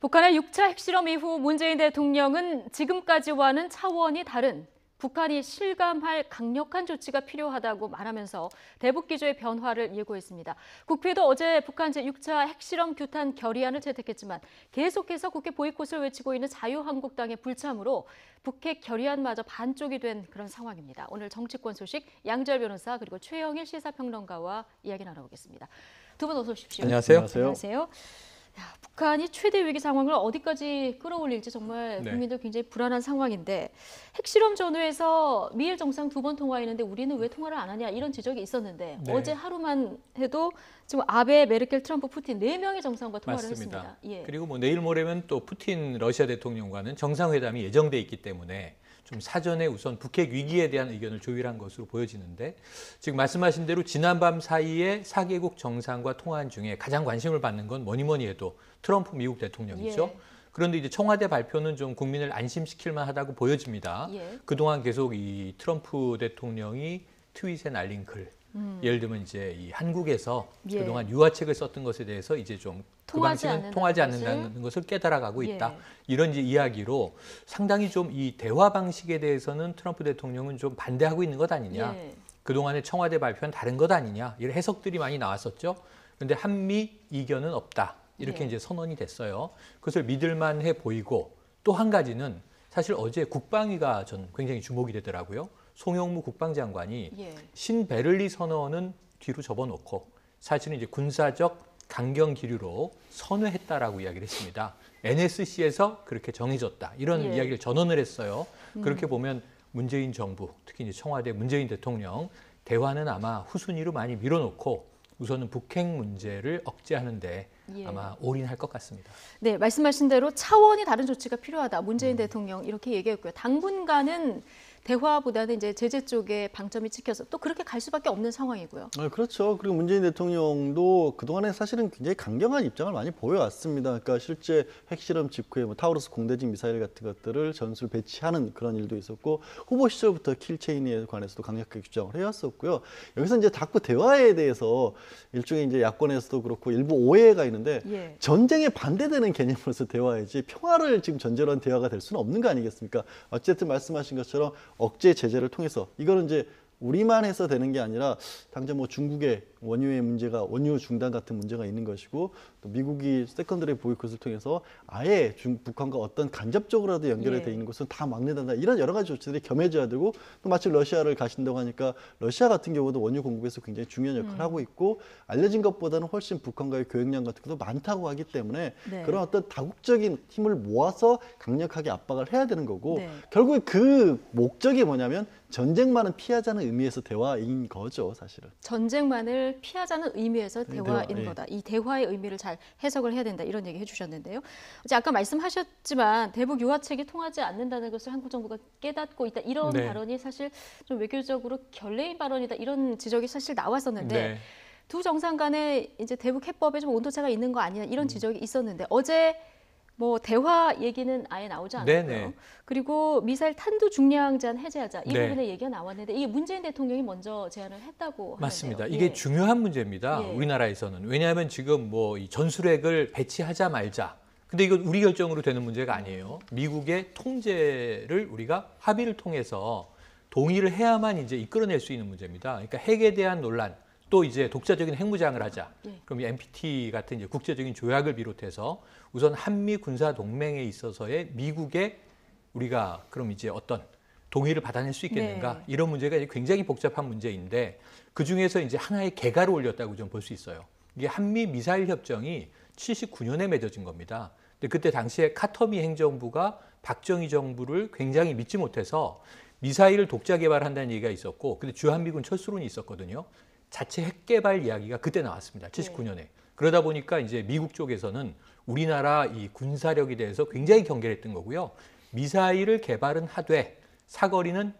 북한의 6차 핵실험 이후 문재인 대통령은 지금까지와는 차원이 다른 북한이 실감할 강력한 조치가 필요하다고 말하면서 대북 기조의 변화를 예고했습니다. 국회도 어제 북한 제6차 핵실험 규탄 결의안을 채택했지만 계속해서 국회 보이콧을 외치고 있는 자유한국당의 불참으로 북핵 결의안마저 반쪽이 된 그런 상황입니다. 오늘 정치권 소식 양지열 변호사 그리고 최영일 시사평론가와 이야기 나눠보겠습니다. 두 분 어서 오십시오. 안녕하세요. 안녕하세요. 북한이 최대 위기 상황을 어디까지 끌어올릴지 정말 국민들 굉장히 불안한 상황인데 핵실험 전후에서 미일 정상 2번 통화했는데 우리는 왜 통화를 안 하냐 이런 지적이 있었는데 어제 하루만 해도 지금 아베, 메르켈, 트럼프, 푸틴 4명의 정상과 통화를 맞습니다. 했습니다. 예. 그리고 내일 모레면 또 푸틴 러시아 대통령과는 정상회담이 예정돼 있기 때문에 좀 사전에 우선 북핵 위기에 대한 의견을 조율한 것으로 보여지는데 지금 말씀하신 대로 지난밤 사이에 4개국 정상과 통화한 중에 가장 관심을 받는 건 뭐니 해도 트럼프 미국 대통령이죠. 예. 그런데 이제 청와대 발표는 좀 국민을 안심시킬 만하다고 보여집니다. 예. 그동안 계속 이 트럼프 대통령이 트윗에 날린 글, 예를 들면 이제 이 한국에서 그동안 유화책을 썼던 것에 대해서 이제 좀 그 방식은 통하지 않는다는 것을 깨달아가고 있다. 이런 이제 이야기로 상당히 좀 이 대화 방식에 대해서는 트럼프 대통령은 좀 반대하고 있는 것 아니냐. 그동안의 청와대 발표는 다른 것 아니냐. 이런 해석들이 많이 나왔었죠. 그런데 한미 이견은 없다. 이렇게 이제 선언이 됐어요. 그것을 믿을만해 보이고 또 한 가지는 사실 어제 국방위가 전 굉장히 주목이 되더라고요. 송영무 국방장관이 신베를리 선언은 뒤로 접어놓고 사실은 이제 군사적 강경 기류로 선회했다라고 이야기를 했습니다. NSC에서 그렇게 정해졌다. 이런 이야기를 전언을 했어요. 그렇게 보면 문재인 정부, 특히 이제 청와대 문재인 대통령 대화는 아마 후순위로 많이 밀어놓고 우선은 북핵 문제를 억제하는데 아마 올인할 것 같습니다. 네, 말씀하신 대로 차원이 다른 조치가 필요하다. 문재인 대통령 이렇게 얘기했고요. 당분간은 대화보다는 이제 제재 쪽에 방점이 찍혀서 또 그렇게 갈 수밖에 없는 상황이고요. 그렇죠. 그리고 문재인 대통령도 그동안에 사실은 굉장히 강경한 입장을 많이 보여왔습니다. 그러니까 실제 핵실험 직후에 뭐 타우루스 공대지 미사일 같은 것들을 전술 배치하는 그런 일도 있었고 후보 시절부터 킬체인에 관해서도 강력하게 주장을 해왔었고요. 여기서 이제 자꾸 대화에 대해서 일종의 이제 야권에서도 그렇고 일부 오해가 있는데 전쟁에 반대되는 개념으로서 대화이지 평화를 지금 전제로 한 대화가 될 수는 없는 거 아니겠습니까? 어쨌든 말씀하신 것처럼 억제 제재를 통해서 이거는 이제 우리만 해서 되는 게 아니라 당장 뭐 중국의 원유의 문제가 원유 중단 같은 문제가 있는 것이고 또 미국이 세컨더리 보이콧을 통해서 아예 북한과 어떤 간접적으로라도 연결이 돼 있는 것은 다 막는다 이런 여러 가지 조치들이 겸해져야 되고 또 마치 러시아를 가신다고 하니까 러시아 같은 경우도 원유 공급에서 굉장히 중요한 역할을 하고 있고 알려진 것보다는 훨씬 북한과의 교역량 같은 것도 많다고 하기 때문에 그런 어떤 다국적인 힘을 모아서 강력하게 압박을 해야 되는 거고 결국에 그 목적이 뭐냐면 전쟁만은 피하자는 의미에서 대화인 거죠, 사실은. 전쟁만을 피하자는 의미에서 대화인 거다. 이 대화의 의미를 잘 해석을 해야 된다. 이런 얘기 해주셨는데요. 이제 아까 말씀하셨지만 대북 유화책이 통하지 않는다는 것을 한국 정부가 깨닫고 있다. 이런 발언이 사실 좀 외교적으로 결례인 발언이다. 이런 지적이 사실 나왔었는데 두 정상 간에 이제 대북 해법에 좀 온도차가 있는 거 아니냐 이런 지적이 있었는데 어제 뭐 대화 얘기는 아예 나오지 않았고요. 그리고 미사일 탄두 중량 제한 해제하자 이 부분에 얘기가 나왔는데 이게 문재인 대통령이 먼저 제안을 했다고 하는데요. 맞습니다. 이게 중요한 문제입니다. 우리나라에서는. 왜냐하면 지금 뭐 이 전술핵을 배치하자 말자. 근데 이건 우리 결정으로 되는 문제가 아니에요. 미국의 통제를 우리가 합의를 통해서 동의를 해야만 이제 이끌어낼 수 있는 문제입니다. 그러니까 핵에 대한 논란. 또 이제 독자적인 핵무장을 하자. 그럼 이 NPT 같은 이제 국제적인 조약을 비롯해서 우선 한미 군사 동맹에 있어서의 미국의 우리가 그럼 이제 어떤 동의를 받아낼 수 있겠는가 이런 문제가 이제 굉장히 복잡한 문제인데 그 중에서 이제 하나의 개가를 올렸다고 좀 볼 수 있어요. 이게 한미 미사일 협정이 79년에 맺어진 겁니다. 근데 그때 당시에 카터미 행정부가 박정희 정부를 굉장히 믿지 못해서 미사일을 독자 개발한다는 얘기가 있었고, 근데 주한미군 철수론이 있었거든요. 자체 핵 개발 이야기가 그때 나왔습니다. 79년에. 그러다 보니까 이제 미국 쪽에서는 우리나라 이 군사력에 대해서 굉장히 경계했던 거고요. 미사일을 개발은 하되 사거리는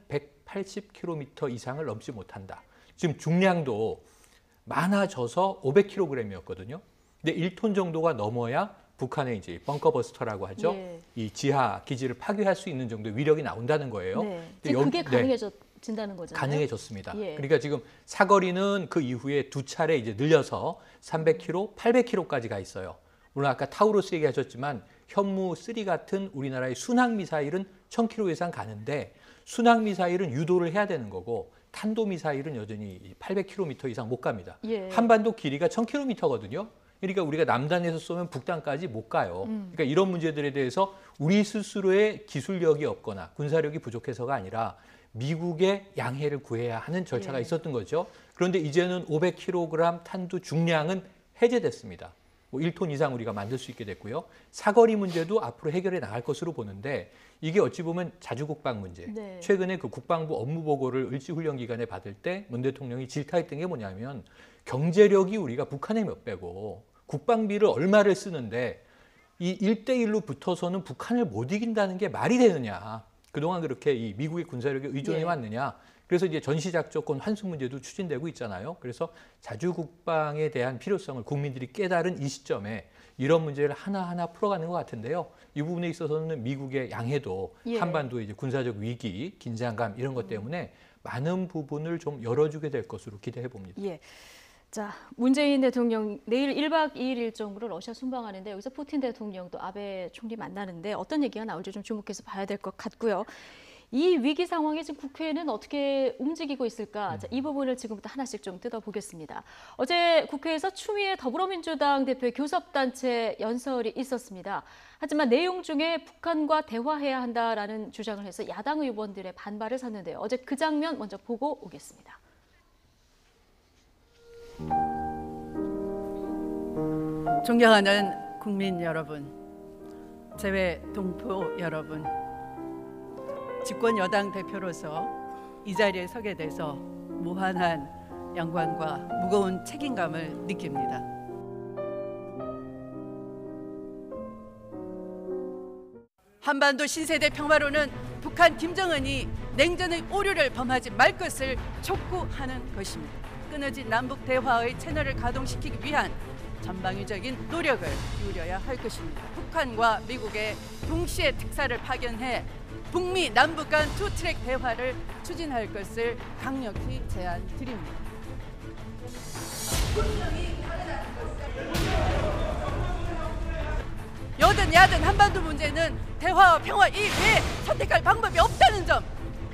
180km 이상을 넘지 못한다. 지금 중량도 많아져서 500kg이었거든요. 근데 1톤 정도가 넘어야 북한의 이제 벙커버스터라고 하죠. 이 지하 기지를 파괴할 수 있는 정도의 위력이 나온다는 거예요. 그게 가능해진다는 거잖아요. 가능해졌습니다. 그러니까 지금 사거리는 그 이후에 두 차례 이제 늘려서 300km, 800km까지 가 있어요. 물론 아까 타우루스 얘기하셨지만 현무3 같은 우리나라의 순항미사일은 1000km 이상 가는데 순항미사일은 유도를 해야 되는 거고 탄도미사일은 여전히 800km 이상 못 갑니다. 예. 한반도 길이가 1000km거든요. 그러니까 우리가 남단에서 쏘면 북단까지 못 가요. 그러니까 이런 문제들에 대해서 우리 스스로의 기술력이 없거나 군사력이 부족해서가 아니라 미국의 양해를 구해야 하는 절차가 예. 있었던 거죠. 그런데 이제는 500kg 탄두 중량은 해제됐습니다. 뭐 1톤 이상 우리가 만들 수 있게 됐고요. 사거리 문제도 앞으로 해결해 나갈 것으로 보는데 이게 어찌 보면 자주국방 문제. 네. 최근에 그 국방부 업무 보고를 을지훈련 기간에 받을 때 문 대통령이 질타했던 게 뭐냐면 경제력이 우리가 북한의 몇 배고 국방비를 얼마를 쓰는데 이 1대1로 붙어서는 북한을 못 이긴다는 게 말이 되느냐. 그동안 그렇게 이 미국의 군사력에 의존해 예. 왔느냐. 그래서 이제 전시작전권 환수 문제도 추진되고 있잖아요. 그래서 자주국방에 대한 필요성을 국민들이 깨달은 이 시점에 이런 문제를 하나하나 풀어가는 것 같은데요. 이 부분에 있어서는 미국의 양해도 예. 한반도의 이제 군사적 위기, 긴장감 이런 것 때문에 많은 부분을 좀 열어주게 될 것으로 기대해 봅니다. 예. 자, 문재인 대통령 내일 1박 2일 일정으로 러시아 순방하는데 여기서 푸틴 대통령도 아베 총리 만나는데 어떤 얘기가 나올지 좀 주목해서 봐야 될 것 같고요. 이 위기 상황에 지금 국회는 어떻게 움직이고 있을까? 자, 이 부분을 지금부터 하나씩 좀 뜯어보겠습니다. 어제 국회에서 추미애 더불어민주당 대표의 교섭단체 연설이 있었습니다. 하지만 내용 중에 북한과 대화해야 한다라는 주장을 해서 야당 의원들의 반발을 샀는데요. 어제 그 장면 먼저 보고 오겠습니다. 존경하는 국민 여러분, 재외 동포 여러분, 집권 여당 대표로서 이 자리에 서게 돼서 무한한 영광과 무거운 책임감을 느낍니다. 한반도 신세대 평화로는 북한 김정은이 냉전의 오류를 범하지 말 것을 촉구하는 것입니다. 끊어진 남북 대화의 채널을 가동시키기 위한 전방위적인 노력을 기울여야 할 것입니다. 북한과 미국의 동시에 특사를 파견해 북미 남북 간 투트랙 대화를 추진할 것을 강력히 제안드립니다. 여든 야든 한반도 문제는 대화와 평화 이 외에 선택할 방법이 없다는 점,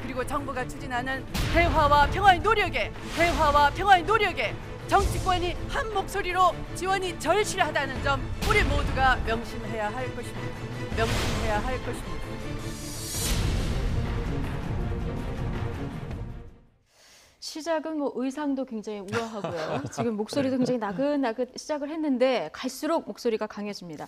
그리고 정부가 추진하는 대화와 평화의 노력에 정치권이 한 목소리로 지원이 절실하다는 점 우리 모두가 명심해야 할 것입니다. 시작은 뭐 의상도 굉장히 우아하고요. 지금 목소리도 굉장히 나긋나긋 시작을 했는데 갈수록 목소리가 강해집니다.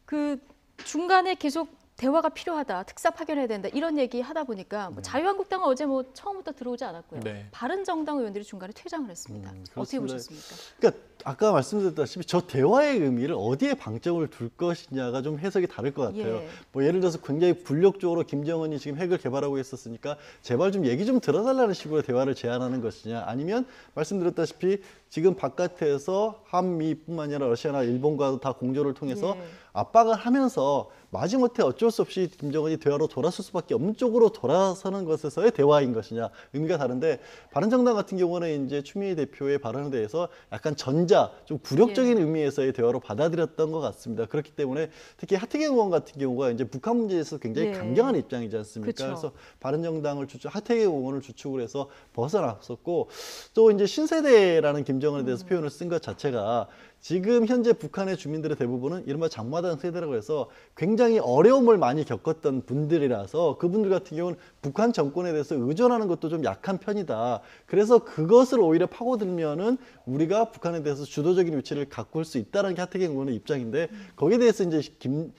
그 중간에 계속 대화가 필요하다, 특사 파견해야 된다 이런 얘기 하다 보니까 뭐 자유한국당은 어제 뭐 처음부터 들어오지 않았고요. 네. 바른정당 의원들이 중간에 퇴장을 했습니다. 어떻게 그렇습니다. 보셨습니까? 그러니까 아까 말씀드렸다시피 저 대화의 의미를 어디에 방점을 둘 것이냐가 좀 해석이 다를 것 같아요. 예. 뭐 예를 들어서 굉장히 굴욕적으로 김정은이 지금 핵을 개발하고 있었으니까 제발 좀 얘기 좀 들어달라는 식으로 대화를 제안하는 것이냐, 아니면 말씀드렸다시피 지금 바깥에서 한미뿐만 아니라 러시아나 일본과도 다 공조를 통해서 예. 압박을 하면서 마지못해 어쩔 수 없이 김정은이 대화로 돌아설 수밖에 없는 쪽으로 돌아서는 것에서의 대화인 것이냐, 의미가 다른데, 바른정당 같은 경우는 이제 추미애 대표의 발언에 대해서 약간 전자, 좀 굴욕적인 예. 의미에서의 대화로 받아들였던 것 같습니다. 그렇기 때문에 특히 하태경 의원 같은 경우가 이제 북한 문제에서 굉장히 예. 강경한 입장이지 않습니까? 그쵸. 그래서 바른정당을 하태경 의원을 주축을 해서 벗어났었고, 또 이제 신세대라는 김정은에 대해서 표현을 쓴 것 자체가 지금 현재 북한의 주민들의 대부분은 이른바 장마당 세대라고 해서 굉장히 어려움을 많이 겪었던 분들이라서 그분들 같은 경우는 북한 정권에 대해서 의존하는 것도 좀 약한 편이다. 그래서 그것을 오히려 파고들면은 우리가 북한에 대해서 주도적인 위치를 가꿀 수 있다는 게 하태경 의원의 입장인데, 거기에 대해서 이제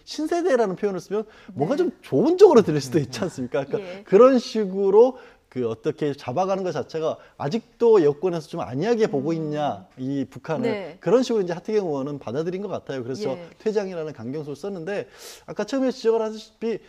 신세대라는 표현을 쓰면 뭔가 좀 좋은 쪽으로 들릴 수도 있지 않습니까? 그러니까 예. 그런 식으로 어떻게 잡아가는 것 자체가 아직도 여권에서 좀 안이하게 보고 있냐, 이 북한을. 네. 그런 식으로 이제 하태경 의원은 받아들인 것 같아요. 그래서 예. 퇴장이라는 강경소를 썼는데, 아까 처음에 지적을 하셨다시피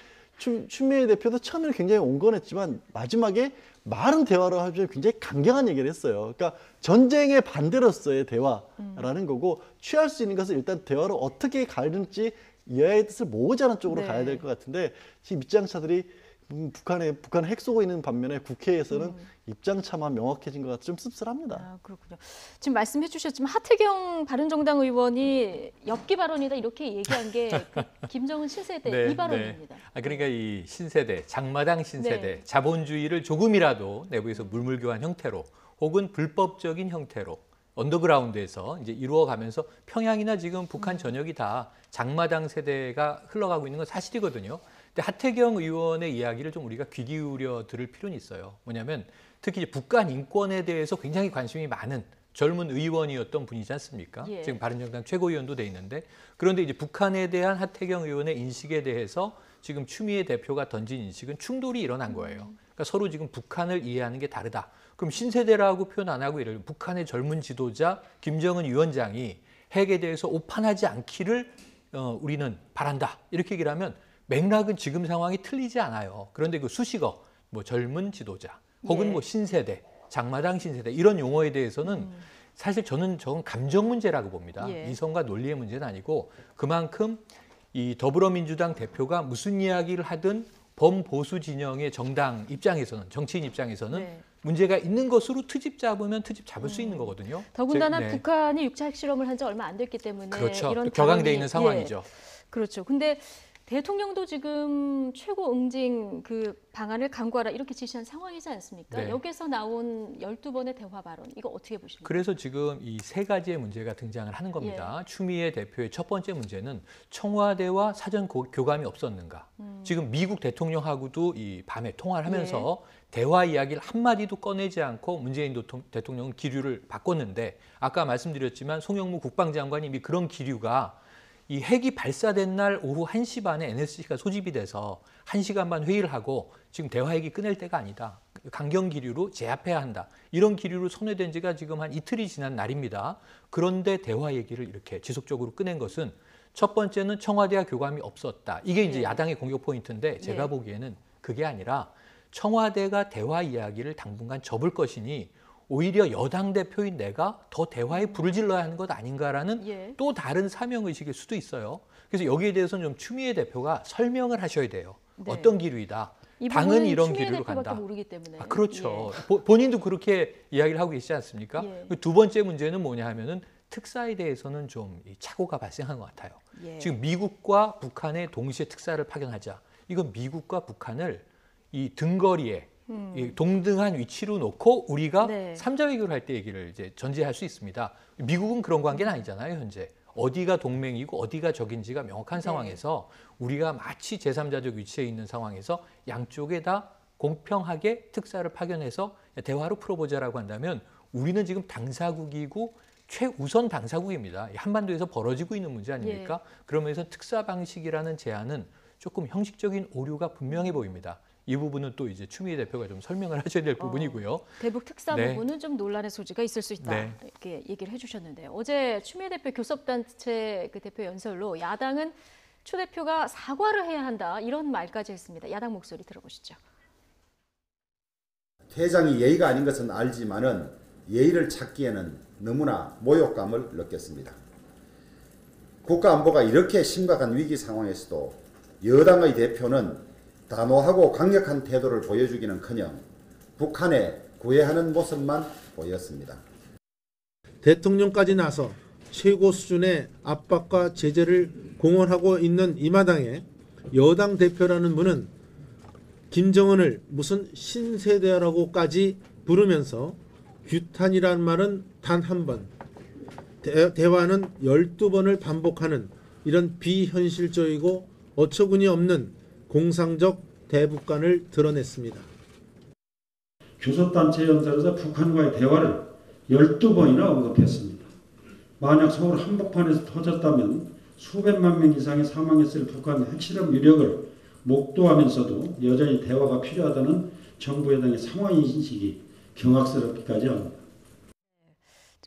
추미애 대표도 처음에는 굉장히 온건했지만 마지막에 말은 대화로 하면서 굉장히 강경한 얘기를 했어요. 그러니까 전쟁의 반대로서의 대화라는 거고, 취할 수 있는 것을 일단 대화로 어떻게 가는지 여야의 뜻을 모으자는 쪽으로 네. 가야 될 것 같은데, 지금 입장차들이 북한 핵 쏘고 있는 반면에 국회에서는 입장차만 명확해진 것 같아 좀 씁쓸합니다. 아, 그렇군요. 지금 말씀해 주셨지만 하태경 바른정당 의원이 엽기 발언이다 이렇게 얘기한 게 그 김정은 신세대 이 발언입니다. 그러니까 이 신세대, 장마당 신세대, 네. 자본주의를 조금이라도 내부에서 물물교환 형태로 혹은 불법적인 형태로 언더그라운드에서 이제 이루어가면서 평양이나 지금 북한 전역이 다 장마당 세대가 흘러가고 있는 건 사실이거든요. 근데 하태경 의원의 이야기를 좀 우리가 귀 기울여 들을 필요는 있어요. 뭐냐면 특히 이제 북한 인권에 대해서 굉장히 관심이 많은 젊은 의원이었던 분이지 않습니까? 예. 지금 바른정당 최고위원도 돼 있는데 그런데 이제 북한에 대한 하태경 의원의 인식에 대해서 지금 추미애 대표가 던진 인식은 충돌이 일어난 거예요. 그러니까 서로 지금 북한을 이해하는 게 다르다. 그럼 신세대라고 표현 안 하고 예를 들면 북한의 젊은 지도자 김정은 위원장이 핵에 대해서 오판하지 않기를 우리는 바란다. 이렇게 얘기를 하면 맥락은 지금 상황이 틀리지 않아요. 그런데 그 수식어, 뭐 젊은 지도자 혹은 예. 뭐 신세대, 장마당 신세대 이런 용어에 대해서는 사실 저는 감정 문제라고 봅니다. 예. 이성과 논리의 문제는 아니고 그만큼 이 더불어민주당 대표가 무슨 이야기를 하든 범보수 진영의 정당 입장에서는 정치인 입장에서는 네. 문제가 있는 것으로 트집 잡으면 트집 잡을 수 있는 거거든요. 더군다나 네. 북한이 6차 핵실험을 한 지 얼마 안 됐기 때문에 그렇죠. 이런 격앙돼 발언이- 있는 상황이죠. 예, 그렇죠. 근데 대통령도 지금 최고 응징 그 방안을 강구하라 이렇게 지시한 상황이지 않습니까? 네. 여기서 나온 12번의 대화 발언 이거 어떻게 보십니까? 그래서 지금 이 세 가지의 문제가 등장을 하는 겁니다. 추미애 대표의 첫 번째 문제는 청와대와 사전 교감이 없었는가. 지금 미국 대통령하고도 이 밤에 통화를 하면서 대화 이야기를 한마디도 꺼내지 않고 문재인 대통령은 기류를 바꿨는데 아까 말씀드렸지만 송영무 국방장관이 이미 그런 기류가 이 핵이 발사된 날 오후 1시 반에 NSC가 소집이 돼서 1시간 반 회의를 하고 지금 대화 얘기 끊을 때가 아니다. 강경 기류로 제압해야 한다. 이런 기류로 선회된 지가 지금 한 이틀이 지난 날입니다. 그런데 대화 얘기를 이렇게 지속적으로 꺼낸 것은 첫 번째는 청와대와 교감이 없었다. 이게 이제 야당의 공격 포인트인데 제가 보기에는 그게 아니라 청와대가 대화 이야기를 당분간 접을 것이니 오히려 여당 대표인 내가 더 대화에 불을 질러야 하는 것 아닌가라는 또 다른 사명의식일 수도 있어요. 그래서 여기에 대해서는 좀 추미애 대표가 설명을 하셔야 돼요. 네. 어떤 기류이다. 이 당은 부분은 이런 추미애 기류로 대표밖에 간다. 모르기 때문에. 그렇죠. 본인도 그렇게 이야기를 하고 계시지 않습니까? 두 번째 문제는 뭐냐 하면은 특사에 대해서는 좀 착오가 발생한 것 같아요. 지금 미국과 북한에 동시에 특사를 파견하자. 이건 미국과 북한을 이 등거리에 이 동등한 위치로 놓고 우리가 삼자 외교를 할 때 얘기를 이제 전제할 수 있습니다. 미국은 그런 관계는 아니잖아요, 현재. 어디가 동맹이고 어디가 적인지가 명확한 상황에서 우리가 마치 제3자적 위치에 있는 상황에서 양쪽에 다 공평하게 특사를 파견해서 대화로 풀어보자라고 한다면 우리는 지금 당사국이고 최우선 당사국입니다. 한반도에서 벌어지고 있는 문제 아닙니까? 그러면서 특사 방식이라는 제안은 조금 형식적인 오류가 분명해 보입니다. 이 부분은 또 이제 추미애 대표가 좀 설명을 하셔야 될 부분이고요. 대북 특사 부분은 좀 논란의 소지가 있을 수 있다. 네. 이렇게 얘기를 해주셨는데요. 어제 추미애 대표 교섭단체 그 대표 연설로 야당은 추 대표가 사과를 해야 한다 이런 말까지 했습니다. 야당 목소리 들어보시죠. 퇴장이 예의가 아닌 것은 알지만은 예의를 찾기에는 너무나 모욕감을 느꼈습니다. 국가 안보가 이렇게 심각한 위기 상황에서도 여당의 대표는 단호하고 강력한 태도를 보여주기는커녕 북한에 구애하는 모습만 보였습니다. 대통령까지 나서 최고 수준의 압박과 제재를 공언하고 있는 이 마당에 여당 대표라는 분은 김정은을 무슨 신세대라고까지 부르면서 규탄이란 말은 단 한 번, 대화는 12번을 반복하는 이런 비현실적이고 어처구니 없는 공상적 대북관을 드러냈습니다. 교섭단체 연설에서 북한과의 대화를 12번이나 언급했습니다. 만약 서울 한복판에서 터졌다면 수백만 명 이상이 사망했을 북한의 핵실험 위력을 목도하면서도 여전히 대화가 필요하다는 정부 여당의 상황인식이 경악스럽기까지 합니다.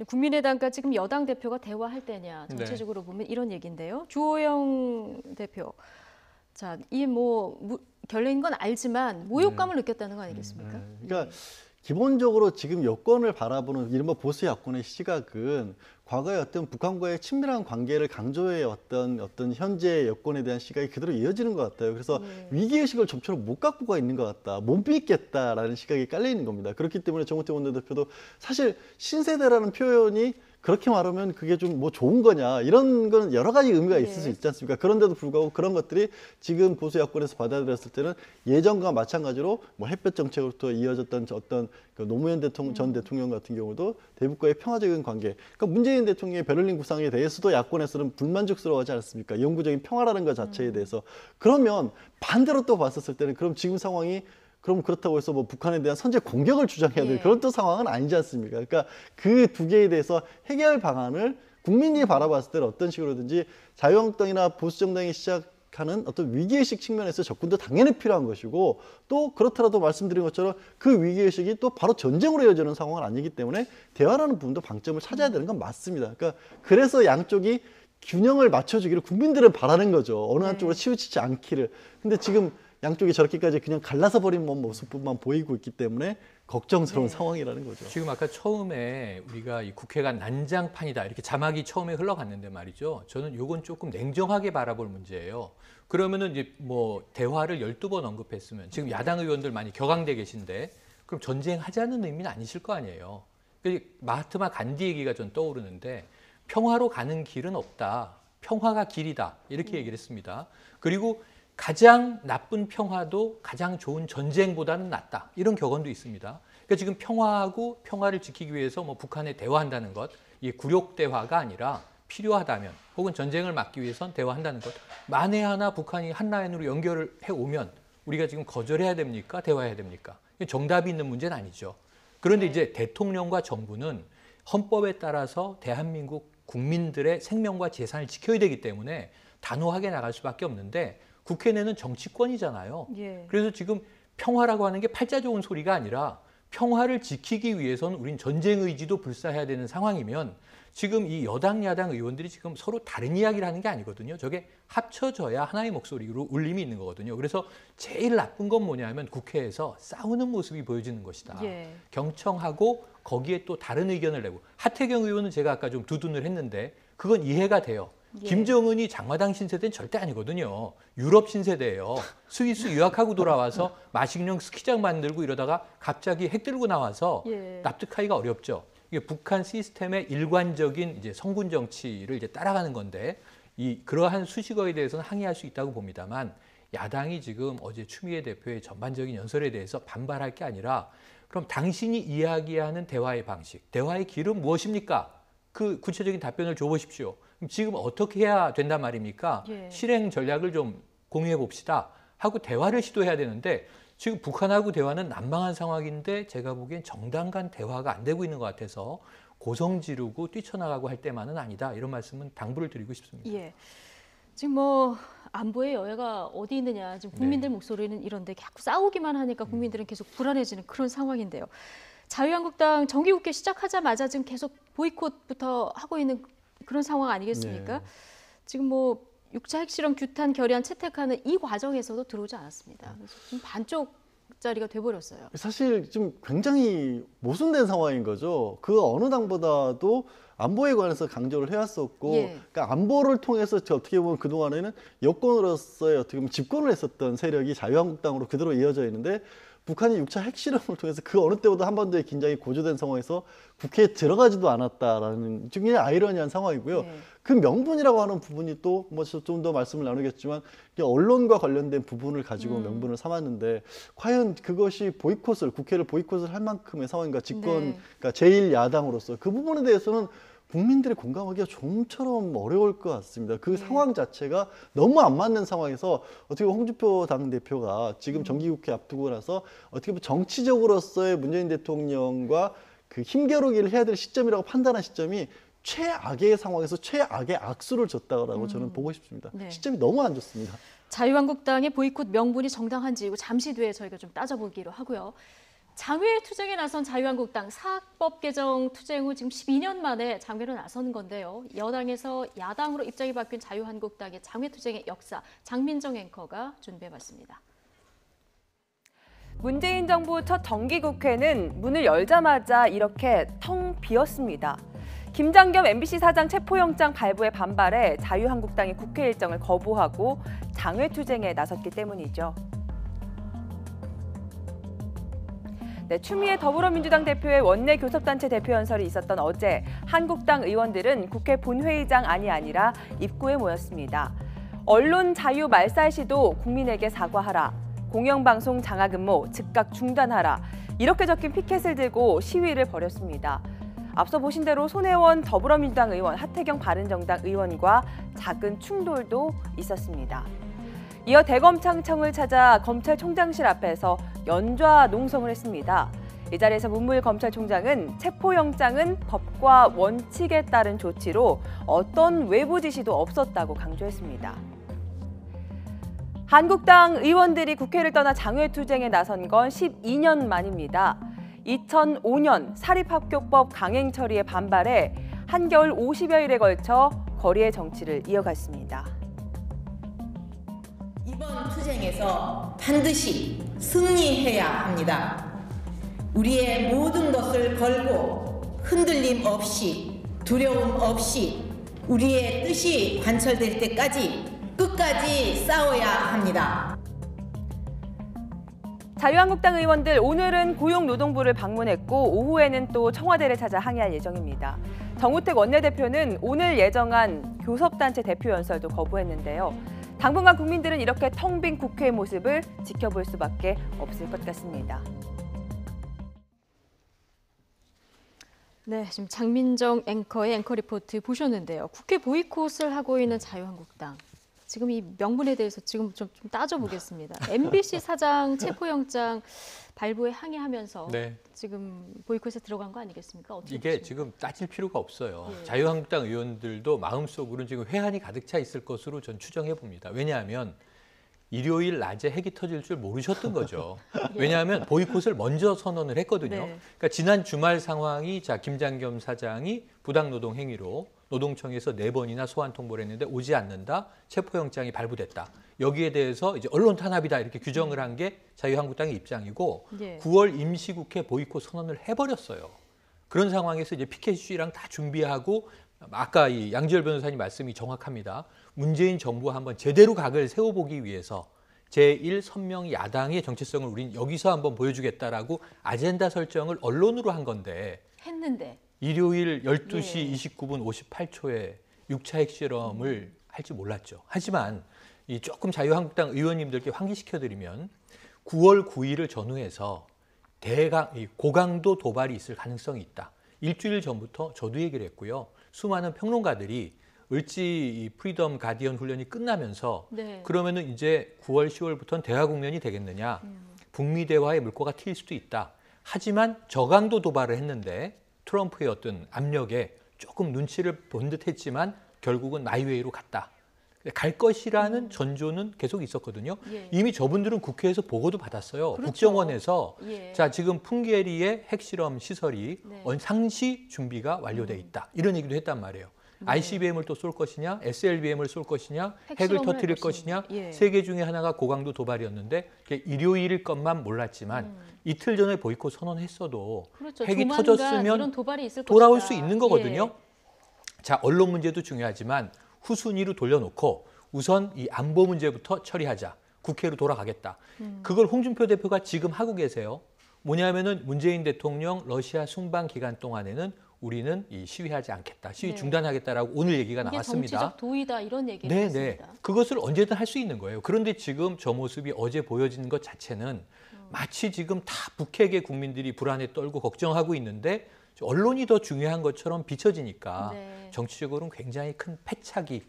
국민의당과 지금 여당 대표가 대화할 때냐 전체적으로 보면 이런 얘기인데요. 주호영 대표, 자, 이 뭐 결례인 건 알지만 모욕감을 느꼈다는 거 아니겠습니까? 그러니까 기본적으로 지금 여권을 바라보는 이른바 보수 야권의 시각은 과거의 어떤 북한과의 친밀한 관계를 강조해 왔던 어떤 현재 여권에 대한 시각이 그대로 이어지는 것 같아요. 그래서 위기의식을 좀처럼 못 갖고가 있는 것 같다. 못 믿겠다라는 시각이 깔려 있는 겁니다. 그렇기 때문에 정우택 원내대표도 사실 신세대라는 표현이 그렇게 말하면 그게 좀 뭐 좋은 거냐 이런 건 여러 가지 의미가 있을 수 있지 않습니까? 그런데도 불구하고 그런 것들이 지금 보수 야권에서 받아들였을 때는 예전과 마찬가지로 뭐 햇볕 정책으로부터 이어졌던 어떤 그 노무현 전 대통령 같은 경우도 대북과의 평화적인 관계. 그러니까 문재인 대통령의 베를린 구상에 대해서도 야권에서는 불만족스러워하지 않습니까? 영구적인 평화라는 것 자체에 대해서. 그러면 반대로 또 봤었을 때는 그럼 지금 상황이 그럼 그렇다고 해서 뭐 북한에 대한 선제 공격을 주장해야 될 그런 또 상황은 아니지 않습니까? 그러니까 그 두 개에 대해서 해결 방안을 국민이 바라봤을 때는 어떤 식으로든지 자유한국당이나 보수정당이 시작하는 어떤 위기의식 측면에서 접근도 당연히 필요한 것이고 또 그렇더라도 말씀드린 것처럼 그 위기의식이 또 바로 전쟁으로 이어지는 상황은 아니기 때문에 대화라는 부분도 방점을 찾아야 되는 건 맞습니다. 그러니까 그래서 양쪽이 균형을 맞춰주기를 국민들은 바라는 거죠. 어느 한쪽으로 치우치지 않기를. 근데 지금 양쪽이 저렇게까지 그냥 갈라서 버린 모습만 보이고 있기 때문에 걱정스러운 상황이라는 거죠. 지금 아까 처음에 우리가 이 국회가 난장판이다 이렇게 자막이 처음에 흘러갔는데 말이죠. 저는 이건 조금 냉정하게 바라볼 문제예요. 그러면은 이제 뭐 대화를 12번 언급했으면 지금 야당 의원들 많이 격앙돼 계신데 그럼 전쟁하자는 의미는 아니실 거 아니에요. 마하트마 간디 얘기가 전 떠오르는데 평화로 가는 길은 없다. 평화가 길이다. 이렇게 얘기를 했습니다. 그리고 가장 나쁜 평화도 가장 좋은 전쟁보다는 낫다. 이런 격언도 있습니다. 그러니까 지금 평화하고 평화를 지키기 위해서 뭐 북한에 대화한다는 것, 이게 굴욕 대화가 아니라 필요하다면 혹은 전쟁을 막기 위해선 대화한다는 것. 만에 하나 북한이 한 라인으로 연결을 해오면 우리가 지금 거절해야 됩니까? 대화해야 됩니까? 정답이 있는 문제는 아니죠. 그런데 이제 대통령과 정부는 헌법에 따라서 대한민국 국민들의 생명과 재산을 지켜야 되기 때문에 단호하게 나갈 수밖에 없는데 국회 내는 정치권이잖아요. 그래서 지금 평화라고 하는 게 팔자 좋은 소리가 아니라 평화를 지키기 위해서는 우린 전쟁 의지도 불사해야 되는 상황이면 지금 이 여당 야당 의원들이 지금 서로 다른 이야기를 하는 게 아니거든요. 저게 합쳐져야 하나의 목소리로 울림이 있는 거거든요. 그래서 제일 나쁜 건 뭐냐면 국회에서 싸우는 모습이 보여지는 것이다. 경청하고 거기에 또 다른 의견을 내고 하태경 의원은 제가 아까 좀 두둔을 했는데 그건 이해가 돼요. 김정은이 장마당 신세대는 절대 아니거든요. 유럽 신세대예요. 스위스 유학하고 돌아와서 마식령 스키장 만들고 이러다가 갑자기 핵 들고 나와서 납득하기가 어렵죠. 이게 북한 시스템의 일관적인 이제 성군 정치를 이제 따라가는 건데 그러한 수식어에 대해서는 항의할 수 있다고 봅니다만 야당이 지금 어제 추미애 대표의 전반적인 연설에 대해서 반발할 게 아니라 그럼 당신이 이야기하는 대화의 방식, 대화의 길은 무엇입니까? 그 구체적인 답변을 줘보십시오. 지금 어떻게 해야 된단 말입니까? 실행 전략을 좀 공유해 봅시다 하고 대화를 시도해야 되는데 지금 북한하고 대화는 난망한 상황인데 제가 보기엔 정당 간 대화가 안 되고 있는 것 같아서 고성 지르고 뛰쳐나가고 할 때만은 아니다. 이런 말씀은 당부를 드리고 싶습니다. 지금 뭐 안보의 여야가 어디 있느냐. 지금 국민들 목소리는 이런데 자꾸 싸우기만 하니까 국민들은 계속 불안해지는 그런 상황인데요. 자유한국당 정기국회 시작하자마자 지금 계속 보이콧부터 하고 있는 그런 상황 아니겠습니까? 지금 뭐 6차 핵실험 규탄 결의안 채택하는 이 과정에서도 들어오지 않았습니다. 그래서 지금 반쪽짜리가 돼버렸어요. 사실 좀 굉장히 모순된 상황인 거죠. 그 어느 당보다도 안보에 관해서 강조를 해왔었고, 그러니까 안보를 통해서 어떻게 보면 그동안에는 여권으로서의 어떻게 보면 집권을 했었던 세력이 자유한국당으로 그대로 이어져 있는데 북한이 6차 핵실험을 통해서 그 어느 때보다 한반도의 긴장이 고조된 상황에서 국회에 들어가지도 않았다라는 굉장히 아이러니한 상황이고요. 그 명분이라고 하는 부분이 또 뭐 좀 더 말씀을 나누겠지만 언론과 관련된 부분을 가지고 명분을 삼았는데 과연 그것이 국회를 보이콧을 할 만큼의 상황인가 집권 그러니까 제1야당으로서 그 부분에 대해서는 국민들이 공감하기가 좀처럼 어려울 것 같습니다. 그 상황 자체가 너무 안 맞는 상황에서 어떻게 보면 홍준표 당대표가 지금 정기국회 앞두고 나서 어떻게 보면 정치적으로서의 문재인 대통령과 그 힘겨루기를 해야 될 시점이라고 판단한 시점이 최악의 상황에서 최악의 악수를 줬다고 저는 보고 싶습니다. 시점이 너무 안 좋습니다. 자유한국당의 보이콧 명분이 정당한지 잠시 뒤에 저희가 좀 따져보기로 하고요. 장외 투쟁에 나선 자유한국당 사학법 개정 투쟁 후 지금 12년 만에 장외로 나서는 건데요. 여당에서 야당으로 입장이 바뀐 자유한국당의 장외 투쟁의 역사, 장민정 앵커가 준비해봤습니다. 문재인 정부 첫 정기국회는 문을 열자마자 이렇게 텅 비었습니다. 김장겸 MBC 사장 체포영장 발부에 반발해 자유한국당이 국회 일정을 거부하고 장외투쟁에 나섰기 때문이죠. 네, 추미애 더불어민주당 대표의 원내 교섭단체 대표 연설이 있었던 어제 한국당 의원들은 국회 본회의장 안이 아니라 입구에 모였습니다. 언론 자유 말살 시도 국민에게 사과하라. 공영방송 장학근무 즉각 중단하라. 이렇게 적힌 피켓을 들고 시위를 벌였습니다. 앞서 보신 대로 손혜원 더불어민주당 의원, 하태경 바른정당 의원과 작은 충돌도 있었습니다. 이어 대검찰청을 찾아 검찰총장실 앞에서 연좌 농성을 했습니다. 이 자리에서 문무일 검찰총장은 체포영장은 법과 원칙에 따른 조치로 어떤 외부 지시도 없었다고 강조했습니다. 한국당 의원들이 국회를 떠나 장외투쟁에 나선 건 12년 만입니다. 2005년 사립학교법 강행 처리에 반발해 한겨울 50여일에 걸쳐 거리의 정치를 이어갔습니다. 이번 투쟁에서 반드시 승리해야 합니다. 우리의 모든 것을 걸고 흔들림 없이 두려움 없이 우리의 뜻이 관철될 때까지 끝까지 싸워야 합니다. 자유한국당 의원들 오늘은 고용노동부를 방문했고 오후에는 또 청와대를 찾아 항의할 예정입니다. 정우택 원내대표는 오늘 예정한 교섭단체 대표 연설도 거부했는데요. 당분간 국민들은 이렇게 텅 빈 국회의 모습을 지켜볼 수밖에 없을 것 같습니다. 네, 지금 장민정 앵커의 앵커 리포트 보셨는데요. 국회 보이콧을 하고 있는 자유한국당. 지금 이 명분에 대해서 지금 좀 따져보겠습니다. MBC 사장 체포영장 발부에 항의하면서 네. 지금 보이콧에 들어간 거 아니겠습니까? 어떻게 이게 보십니까? 지금 따질 필요가 없어요. 예. 자유한국당 의원들도 마음속으로는 지금 회한이 가득 차 있을 것으로 전 추정해 봅니다. 왜냐하면 일요일 낮에 핵이 터질 줄 모르셨던 거죠. 왜냐하면 보이콧을 먼저 선언을 했거든요. 네. 그러니까 지난 주말 상황이 김장겸 사장이 부당노동 행위로 노동청에서 4번이나 소환 통보를 했는데 오지 않는다. 체포영장이 발부됐다. 여기에 대해서 이제 언론 탄압이다 이렇게 규정을 한 게 자유한국당의 입장이고 예. 9월 임시국회 보이콧 선언을 해버렸어요. 그런 상황에서 이제 피켓 시위랑 다 준비하고 아까 이 양지열 변호사님 말씀이 정확합니다. 문재인 정부가 한번 제대로 각을 세워보기 위해서 제1 선명 야당의 정체성을 우린 여기서 한번 보여주겠다라고 아젠다 설정을 언론으로 한 건데 했는데 일요일 12시 예. 29분 58초에 6차 핵실험을 할지 몰랐죠. 하지만 이 조금 자유한국당 의원님들께 환기시켜드리면 9월 9일을 전후해서 고강도 도발이 있을 가능성이 있다. 일주일 전부터 저도 얘기를 했고요. 수많은 평론가들이 을지 프리덤 가디언 훈련이 끝나면서 네. 그러면은 이제 9월, 10월부터는 대화 국면이 되겠느냐. 북미 대화의 물꼬가 트일 수도 있다. 하지만 저강도 도발을 했는데 트럼프의 어떤 압력에 조금 눈치를 본 듯했지만 결국은 마이웨이로 갔다. 갈 것이라는 전조는 계속 있었거든요. 예. 이미 저분들은 국회에서 보고도 받았어요. 그렇죠. 국정원에서 예. 자 지금 풍계리의 핵실험 시설이 네. 상시 준비가 완료돼 있다. 이런 얘기도 했단 말이에요. ICBM을 또 쏠 것이냐, SLBM을 쏠 것이냐, 핵을 핵실험을 터뜨릴 할 것이냐, 예. 세 개 중에 하나가 고강도 도발이었는데 일요일일 것만 몰랐지만 이틀 전에 보이콧 선언했어도 그렇죠. 핵이 조만간 터졌으면 이런 도발이 있을 돌아올 것이다. 수 있는 거거든요. 예. 자, 언론 문제도 중요하지만 후순위로 돌려놓고 우선 이 안보 문제부터 처리하자. 국회로 돌아가겠다. 그걸 홍준표 대표가 지금 하고 계세요. 뭐냐면은 문재인 대통령 러시아 순방 기간 동안에는 우리는 이 시위하지 않겠다. 시위 네. 중단하겠다라고 오늘 얘기가 이게 나왔습니다. 정치적 도의다 이런 얘기를 네네. 했습니다. 그것을 언제든 할 수 있는 거예요. 그런데 지금 저 모습이 어제 보여지는 것 자체는 마치 지금 다 북핵의 국민들이 불안에 떨고 걱정하고 있는데 언론이 더 중요한 것처럼 비춰지니까 네. 정치적으로는 굉장히 큰 패착이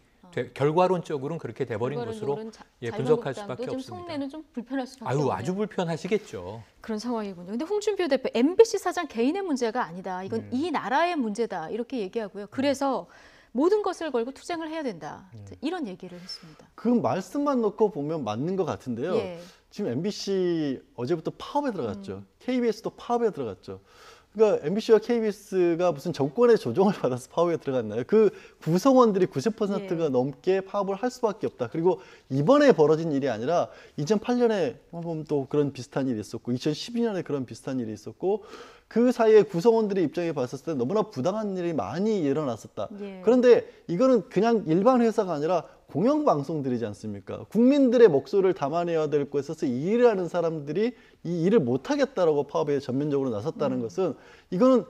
결과론적으로는 그렇게 돼버린 것으로 분석할 수밖에 지금 없습니다. 속내는 좀 불편할 수밖에 없네요. 아주 불편하시겠죠. 그런 상황이군요. 근데 홍준표 대표 MBC 사장 개인의 문제가 아니다. 이건 이 나라의 문제다. 이렇게 얘기하고요. 그래서 모든 것을 걸고 투쟁을 해야 된다. 이런 얘기를 했습니다. 그 말씀만 놓고 보면 맞는 것 같은데요. 예. 지금 MBC 어제부터 파업에 들어갔죠. KBS도 파업에 들어갔죠. 그러니까 MBC와 KBS가 무슨 정권의 조종을 받아서 파업에 들어갔나요? 그 구성원들이 90%가 넘게 파업을 할 수밖에 없다. 그리고 이번에 벌어진 일이 아니라 2008년에 한번 또 그런 비슷한 일이 있었고 2012년에 그런 비슷한 일이 있었고 그 사이에 구성원들의 입장에 봤을 때 너무나 부당한 일이 많이 일어났었다. 그런데 이거는 그냥 일반 회사가 아니라 공영방송들이지 않습니까? 국민들의 목소리를 담아내야 될 곳에서 이 일을 하는 사람들이 이 일을 못하겠다라고 파업에 전면적으로 나섰다는 것은 이거는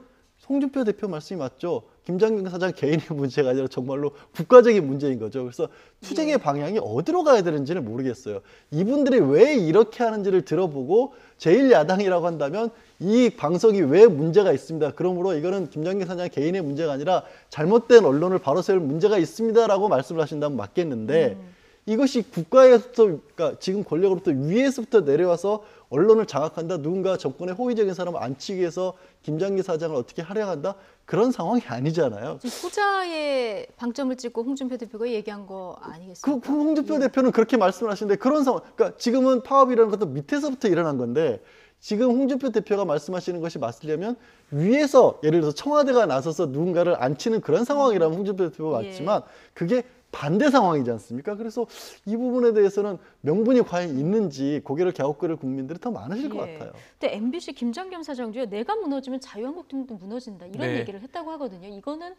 홍준표 대표 말씀이 맞죠. 김장경 사장 개인의 문제가 아니라 정말로 국가적인 문제인 거죠. 그래서 투쟁의 방향이 어디로 가야 되는지는 모르겠어요. 이분들이 왜 이렇게 하는지를 들어보고 제1야당이라고 한다면 이 방송이 왜 문제가 있습니다. 그러므로 이거는 김장경 사장 개인의 문제가 아니라 잘못된 언론을 바로 세울 문제가 있습니다라고 말씀을 하신다면 맞겠는데 이것이 국가에서부터 그러니까 지금 권력으로부터 위에서부터 내려와서 언론을 장악한다. 누군가 정권의 호의적인 사람을 앉히기 위해서 김장기 사장을 어떻게 하려한다. 그런 상황이 아니잖아요. 지금 후자의 방점을 찍고 홍준표 대표가 얘기한 거 아니겠습니까? 그 홍준표 대표는 그렇게 말씀을 하시는데 그런 상황. 그러니까 지금은 파업이라는 것도 밑에서부터 일어난 건데 지금 홍준표 대표가 말씀하시는 것이 맞으려면 위에서 예를 들어서 청와대가 나서서 누군가를 앉히는 그런 상황이라면 홍준표 대표가 맞지만 그게 반대 상황이지 않습니까? 그래서 이 부분에 대해서는 명분이 과연 있는지 고개를 갸웃거릴 국민들이 더 많으실 것 같아요. 근데 MBC 김장겸 사장도요. 내가 무너지면 자유한국당도 무너진다. 이런 얘기를 했다고 하거든요. 이거는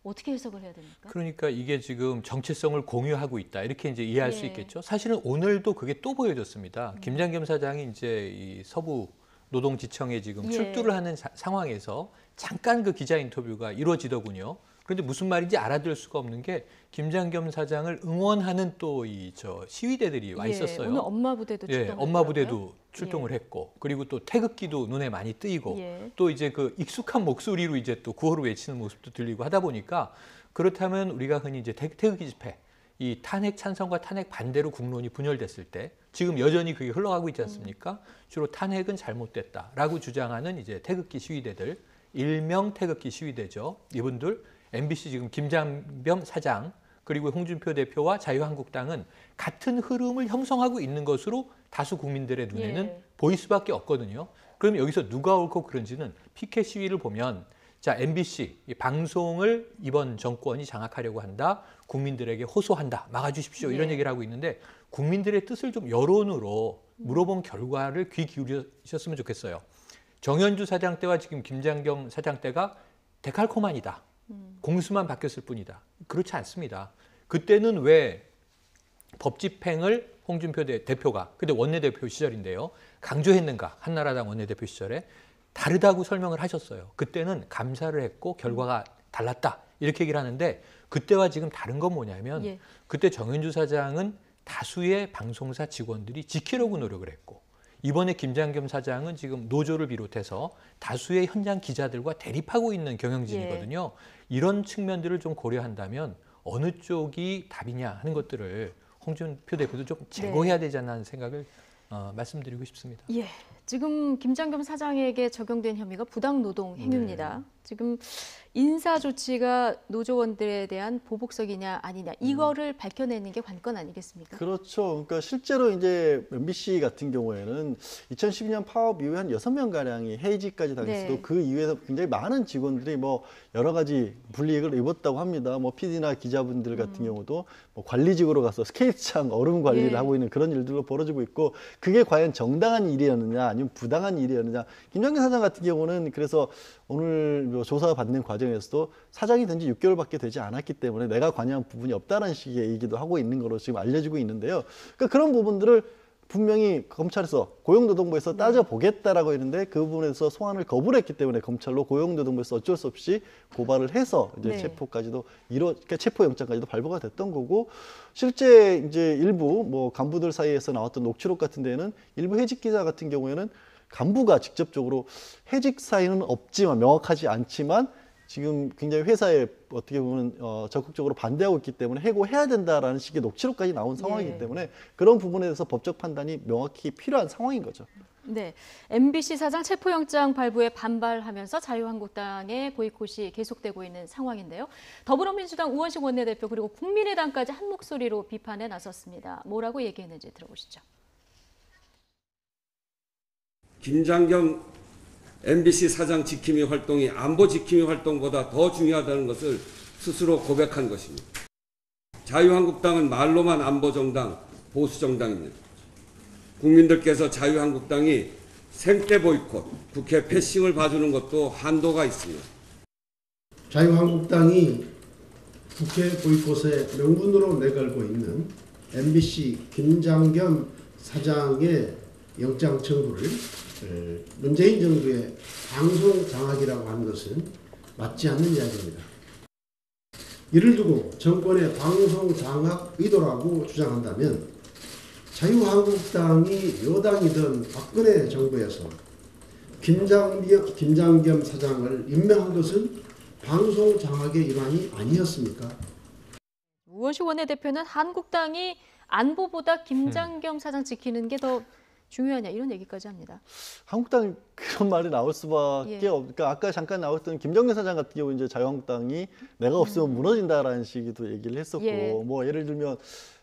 어떻게 해석을 해야 됩니까? 그러니까 이게 지금 정체성을 공유하고 있다. 이렇게 이제 이해할 수 있겠죠. 사실은 오늘도 그게 또 보여졌습니다. 김장겸 사장이 이제 이 서부 노동지청에 지금 출두를 하는 상황에서 잠깐 그 기자 인터뷰가 이루어지더군요. 그런데 무슨 말인지 알아들 수가 없는 게 김장겸 사장을 응원하는 또 이 시위대들이 와 있었어요. 오늘 엄마 부대도 출동을 엄마 부대도 출동을 했고 그리고 또 태극기도 눈에 많이 띄고 또 이제 그 익숙한 목소리로 이제 또 구호를 외치는 모습도 들리고 하다 보니까 그렇다면 우리가 흔히 이제 태극기 집회 이 탄핵 찬성과 탄핵 반대로 국론이 분열됐을 때 지금 여전히 그게 흘러가고 있지 않습니까? 주로 탄핵은 잘못됐다라고 주장하는 이제 태극기 시위대들 일명 태극기 시위대죠. 이분들 MBC 지금 김장겸 사장 그리고 홍준표 대표와 자유한국당은 같은 흐름을 형성하고 있는 것으로 다수 국민들의 눈에는 보일 수밖에 없거든요. 그럼 여기서 누가 옳고 그른지는 피켓 시위를 보면 자 MBC 이 방송을 이번 정권이 장악하려고 한다. 국민들에게 호소한다. 막아주십시오. 이런 얘기를 하고 있는데 국민들의 뜻을 좀 여론으로 물어본 결과를 귀 기울이셨으면 좋겠어요. 정현주 사장 때와 지금 김장겸 사장 때가 데칼코마니다. 공수만 바뀌었을 뿐이다. 그렇지 않습니다. 그때는 왜 법 집행을 홍준표 대표가 그때 원내대표 시절인데요. 강조했는가? 한나라당 원내대표 시절에 다르다고 설명을 하셨어요. 그때는 감사를 했고 결과가 달랐다. 이렇게 얘기를 하는데 그때와 지금 다른 건 뭐냐면 그때 정현주 사장은 다수의 방송사 직원들이 지키려고 노력을 했고 이번에 김장겸 사장은 지금 노조를 비롯해서 다수의 현장 기자들과 대립하고 있는 경영진이거든요. 이런 측면들을 좀 고려한다면 어느 쪽이 답이냐 하는 것들을 홍준표 대표도 좀 제고해야 되지 않나 하는 생각을 말씀드리고 싶습니다. 지금 김장겸 사장에게 적용된 혐의가 부당노동 행위입니다. 지금 인사 조치가 노조원들에 대한 보복성이냐 아니냐 이거를 밝혀내는 게 관건 아니겠습니까? 그렇죠. 그러니까 실제로 이제 MBC 같은 경우에는 2012년 파업 이후에 한 6명 가량이 해직까지 당했어도 그 이후에 굉장히 많은 직원들이 뭐 여러 가지 불이익을 입었다고 합니다. 뭐 PD나 기자분들 같은 경우도 뭐 관리직으로 가서 스케이트장 얼음 관리를 하고 있는 그런 일들도 벌어지고 있고 그게 과연 정당한 일이었느냐 아니면 부당한 일이었느냐. 김장겸 사장 같은 경우는 그래서 오늘 조사 받는 과정에서도 사장이 된 지 6개월밖에 되지 않았기 때문에 내가 관여한 부분이 없다는 식의 얘기도 하고 있는 거로 지금 알려지고 있는데요. 그러니까 그런 부분들을 분명히 검찰에서 고용노동부에서 따져보겠다라고 했는데 그 부분에서 소환을 거부를 했기 때문에 검찰로 고용노동부에서 어쩔 수 없이 고발을 해서 이제 체포까지도 그러니까 체포영장까지도 발부가 됐던 거고 실제 이제 일부 뭐 간부들 사이에서 나왔던 녹취록 같은 데는 일부 해직 기자 같은 경우에는 간부가 직접적으로 해직 사유는 없지만 명확하지 않지만 지금 굉장히 회사에 어떻게 보면 적극적으로 반대하고 있기 때문에 해고해야 된다라는 식의 녹취록까지 나온 상황이기 때문에 그런 부분에 대해서 법적 판단이 명확히 필요한 상황인 거죠. MBC 사장 체포영장 발부에 반발하면서 자유한국당의 보이콧이 계속되고 있는 상황인데요. 더불어민주당 우원식 원내대표 그리고 국민의당까지 한 목소리로 비판에 나섰습니다. 뭐라고 얘기했는지 들어보시죠. 김장겸 MBC 사장 지킴이 활동이 안보 지킴이 활동보다 더 중요하다는 것을 스스로 고백한 것입니다. 자유한국당은 말로만 안보정당, 보수정당입니다. 국민들께서 자유한국당이 생떼 보이콧, 국회 패싱을 봐주는 것도 한도가 있습니다. 자유한국당이 국회 보이콧에 명분으로 내걸고 있는 MBC 김장겸 사장의 영장 청구를 문재인 정부의 방송 장악이라고 하는 것은 맞지 않는 이야기입니다. 이를 두고 정권의 방송 장악 의도라고 주장한다면 자유한국당이 여당이던 박근혜 정부에서 김장겸 사장을 임명한 것은 방송 장악의 일환이 아니었습니까? 우원식 원내대표는 한국당이 안보보다 김장겸 사장 지키는 게 더 중요하냐 이런 얘기까지 합니다. 한국당 그런 말이 나올 수밖에 그러니까 아까 잠깐 나왔던 김정근 사장 같은 경우 이제 자유한국당이 내가 없으면 무너진다라는 식으로 얘기를 했었고 뭐 예를 들면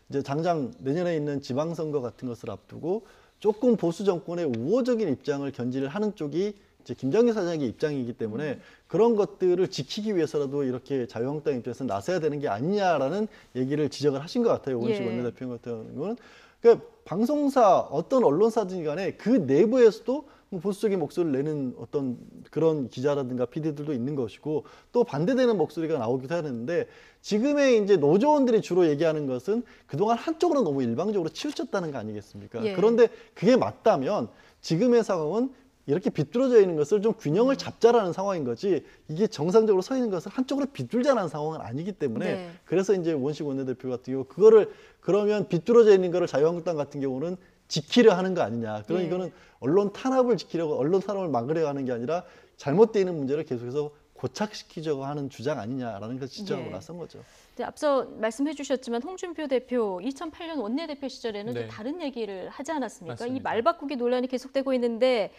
이제 당장 내년에 있는 지방선거 같은 것을 앞두고 조금 보수 정권의 우호적인 입장을 견지를 하는 쪽이 이제 김정근 사장의 입장이기 때문에 그런 것들을 지키기 위해서라도 이렇게 자유한국당 입장에서 나서야 되는 게 아니냐라는 얘기를 지적을 하신 것 같아요. 우원식 원내대표 같은 경우는. 그러니까 방송사 어떤 언론사든 간에 그 내부에서도 보수적인 목소리를 내는 어떤 그런 기자라든가 PD들도 있는 것이고 또 반대되는 목소리가 나오기도 하는데 지금의 이제 노조원들이 주로 얘기하는 것은 그동안 한쪽으로 너무 일방적으로 치우쳤다는 거 아니겠습니까? 그런데 그게 맞다면 지금의 상황은 이렇게 비뚤어져 있는 것을 좀 균형을 잡자라는 상황인 거지 이게 정상적으로 서 있는 것을 한쪽으로 비뚤자라는 상황은 아니기 때문에 그래서 이제 우원식 원내대표 같은 경우 그거를 그러면 비뚤어져 있는 거를 자유한국당 같은 경우는 지키려 하는 거 아니냐. 그럼 이거는 언론 탄압을 지키려고 언론 탄압을 막으려고 하는 게 아니라 잘못되어 있는 문제를 계속해서 고착시키려고 하는 주장 아니냐라는 걸 지적하고 나선 거죠. 네, 앞서 말씀해 주셨지만 홍준표 대표 2008년 원내대표 시절에는 또 다른 얘기를 하지 않았습니까? 맞습니다. 이 말바꾸기 논란이 계속되고 있는데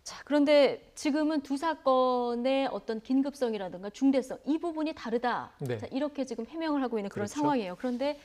자, 그런데 지금은 두 사건의 어떤 긴급성이라든가 중대성 이 부분이 다르다. 자, 이렇게 지금 해명을 하고 있는 그런 상황이에요. 그런데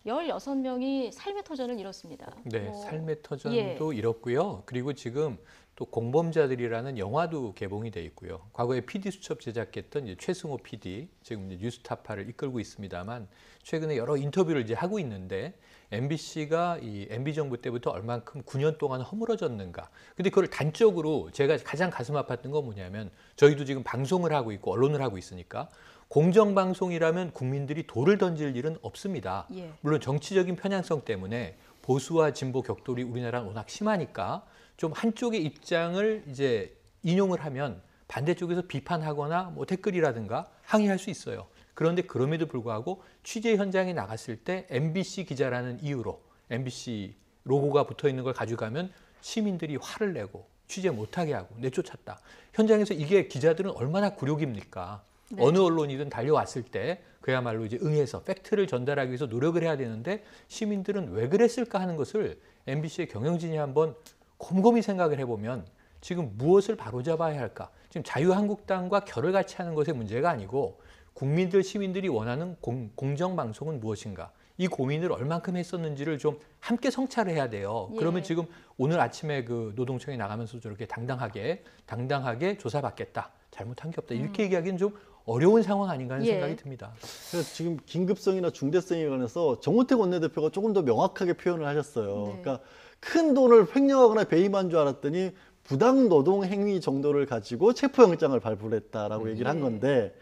16명이 삶의 터전을 잃었습니다. 네, 삶의 터전도 잃었고요. 그리고 지금 또 공범자들이라는 영화도 개봉이 돼 있고요. 과거에 PD 수첩 제작했던 이제 최승호 PD, 지금 이제 뉴스타파를 이끌고 있습니다만 최근에 여러 인터뷰를 이제 하고 있는데 MBC가 이 MB 정부 때부터 얼만큼 9년 동안 허물어졌는가. 근데 그걸 단적으로 제가 가장 가슴 아팠던 건 뭐냐면 저희도 지금 방송을 하고 있고 언론을 하고 있으니까 공정방송이라면 국민들이 돌을 던질 일은 없습니다. 물론 정치적인 편향성 때문에 보수와 진보 격돌이 우리나라는 워낙 심하니까 좀 한쪽의 입장을 이제 인용을 하면 반대쪽에서 비판하거나 뭐 댓글이라든가 항의할 수 있어요. 그런데 그럼에도 불구하고 취재 현장에 나갔을 때 MBC 기자라는 이유로 MBC 로고가 붙어 있는 걸 가져가면 시민들이 화를 내고 취재 못하게 하고 내쫓았다. 현장에서 이게 기자들은 얼마나 굴욕입니까? 어느 언론이든 달려왔을 때 그야말로 이제 응해서 팩트를 전달하기 위해서 노력을 해야 되는데 시민들은 왜 그랬을까 하는 것을 MBC의 경영진이 한번 곰곰이 생각을 해보면 지금 무엇을 바로잡아야 할까? 지금 자유한국당과 결을 같이 하는 것의 문제가 아니고 국민들, 시민들이 원하는 공정방송은 무엇인가? 이 고민을 얼만큼 했었는지를 좀 함께 성찰을 해야 돼요. 그러면 지금 오늘 아침에 그 노동청에 나가면서 저렇게 당당하게 조사받겠다. 잘못한 게 없다. 이렇게 얘기하기는 좀 어려운 상황 아닌가 하는 생각이 듭니다. 그래서 지금 긴급성이나 중대성에 관해서 정우택 원내대표가 조금 더 명확하게 표현을 하셨어요. 그러니까 큰 돈을 횡령하거나 배임한 줄 알았더니 부당 노동 행위 정도를 가지고 체포영장을 발부했다라고 얘기를 한 건데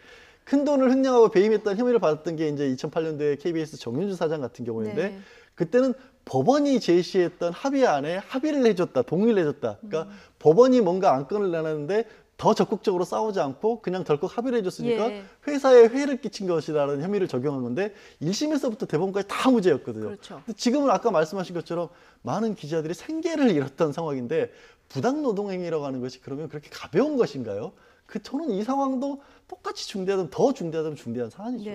큰 돈을 횡령하고 배임했다는 혐의를 받았던 게 이제 2008년도에 KBS 정윤주 사장 같은 경우인데 그때는 법원이 제시했던 합의안에 합의를 해줬다, 동의를 해줬다. 그러니까 법원이 뭔가 안건을 내놨는데 더 적극적으로 싸우지 않고 그냥 덜컥 합의를 해줬으니까 회사에 회해를 끼친 것이라는 혐의를 적용한 건데 1심에서부터 대법원까지 다 무죄였거든요. 근데 지금은 아까 말씀하신 것처럼 많은 기자들이 생계를 잃었던 상황인데 부당노동행위라고 하는 것이 그러면 그렇게 가벼운 것인가요? 저는 이 상황도 똑같이 중대하든 더 중대하든 중대한 사안이죠.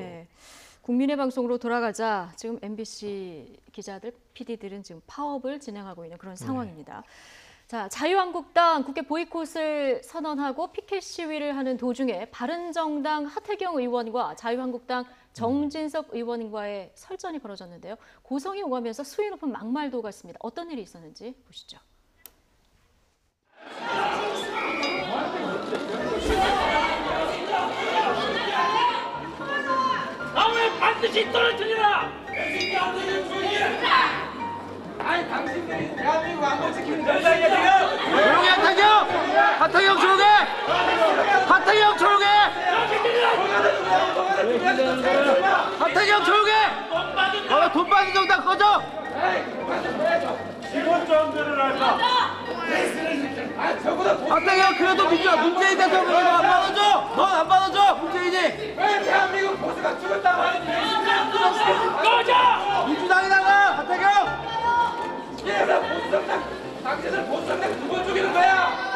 국민의 방송으로 돌아가자. 지금 MBC 기자들, PD들은 지금 파업을 진행하고 있는 그런 상황입니다. 자, 자유한국당 국회 보이콧을 선언하고 피켓 시위를 하는 도중에 바른정당 하태경 의원과 자유한국당 정진석 의원과의 설전이 벌어졌는데요. 고성이 오가면서 수위 높은 막말도 갔습니다. 어떤 일이 있었는지 보시죠. 반드시 떨어뜨려라. 아니 당신들이 대한민국 안보 지키는 전당이야 지금. 조용히 하태경 조용해. 하태경 조용해. 하태경 조용해. 너가 돈 받은 정당 꺼져. 기본정들을 할까? 하태경 그래도 문재인 대통령이 너 안 받아줘. 넌 안 받아줘. 문재인이. 왜 대한민국 보수가 죽었다고 하는지. 꺼져. 민주당이 나가. 하태경. 얘가 보수정당. 당신은 보수정당 두 번 죽이는 거야.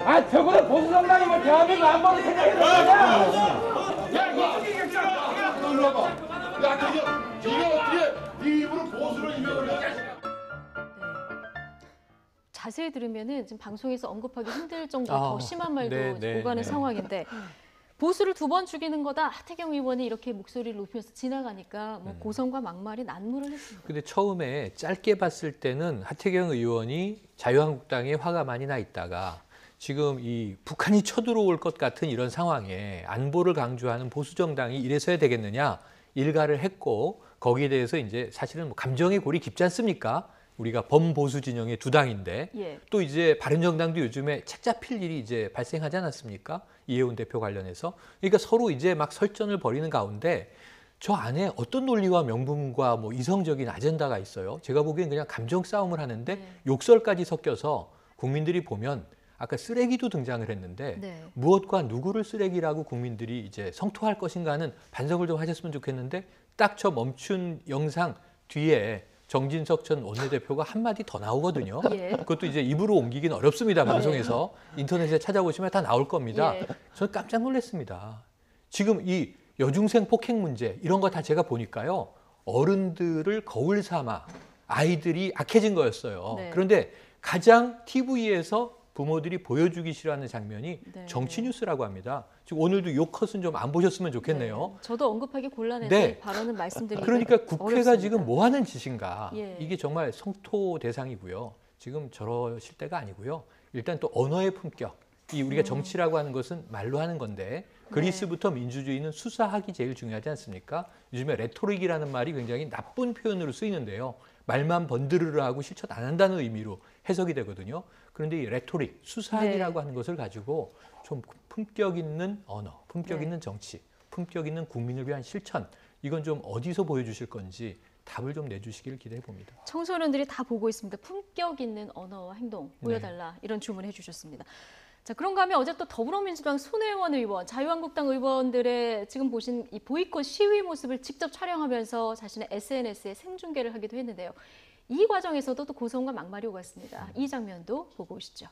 아, 적어도 보수정당이면 대한민국 안보를 생각해야 자세히 들으면은 지금 방송에서 언급하기 힘들 정도로 더 심한 말도 오가는 상황인데 보수를 두 번 죽이는 거다. 하태경 의원이 이렇게 목소리를 높이면서 지나가니까 뭐 고성과 막말이 난무를 했습니다. 근데 처음에 짧게 봤을 때는 하태경 의원이 자유한국당에 화가 많이 나 있다가 지금 이 북한이 쳐들어올 것 같은 이런 상황에 안보를 강조하는 보수 정당이 이래서야 되겠느냐 일가를 했고 거기에 대해서 이제 사실은 뭐 감정의 골이 깊지 않습니까? 우리가 범보수 진영의 두 당인데 또 이제 바른정당도 요즘에 책 잡힐 일이 이제 발생하지 않았습니까? 이해운 대표 관련해서. 그러니까 서로 이제 막 설전을 벌이는 가운데 저 안에 어떤 논리와 명분과 뭐 이성적인 아젠다가 있어요. 제가 보기엔 그냥 감정 싸움을 하는데 욕설까지 섞여서 국민들이 보면 아까 쓰레기도 등장을 했는데 무엇과 누구를 쓰레기라고 국민들이 이제 성토할 것인가 하는 반성을 좀 하셨으면 좋겠는데 딱 저 멈춘 영상 뒤에 정진석 전 원내대표가 한마디 더 나오거든요. 그것도 이제 입으로 옮기긴 어렵습니다. 방송에서. 인터넷에 찾아보시면 다 나올 겁니다. 저는 깜짝 놀랐습니다. 지금 이 여중생 폭행 문제 이런 거 다 제가 보니까요. 어른들을 거울 삼아 아이들이 악해진 거였어요. 그런데 가장 TV에서 부모들이 보여주기 싫어하는 장면이 정치 뉴스라고 합니다. 지금 오늘도 요 컷은 좀 안 보셨으면 좋겠네요. 저도 언급하기 곤란해서 발언은 말씀드리기 그러니까 국회가 어렵습니다. 지금 뭐 하는 짓인가. 이게 정말 성토 대상이고요. 지금 저러실 때가 아니고요. 일단 또 언어의 품격. 이 우리가 정치라고 하는 것은 말로 하는 건데 그리스부터 민주주의는 수사하기 제일 중요하지 않습니까? 요즘에 레토릭이라는 말이 굉장히 나쁜 표현으로 쓰이는데요. 말만 번드르르 하고 실천 안 한다는 의미로 해석이 되거든요. 그런데 이 레토릭, 수사하기라고 하는 것을 가지고 좀 품격 있는 언어, 품격 있는 정치, 품격 있는 국민을 위한 실천, 이건 좀 어디서 보여주실 건지 답을 좀 내주시기를 기대해 봅니다. 청소년들이 다 보고 있습니다. 품격 있는 언어와 행동 보여달라 이런 주문을 해주셨습니다. 자, 그런가 하면 어제 또 더불어민주당 손혜원 의원, 자유한국당 의원들의 지금 보신 이 보이콧 시위 모습을 직접 촬영하면서 자신의 SNS에 생중계를 하기도 했는데요. 이 과정에서도 또 고성과 막말이 오갔습니다. 이 장면도 보고 오시죠.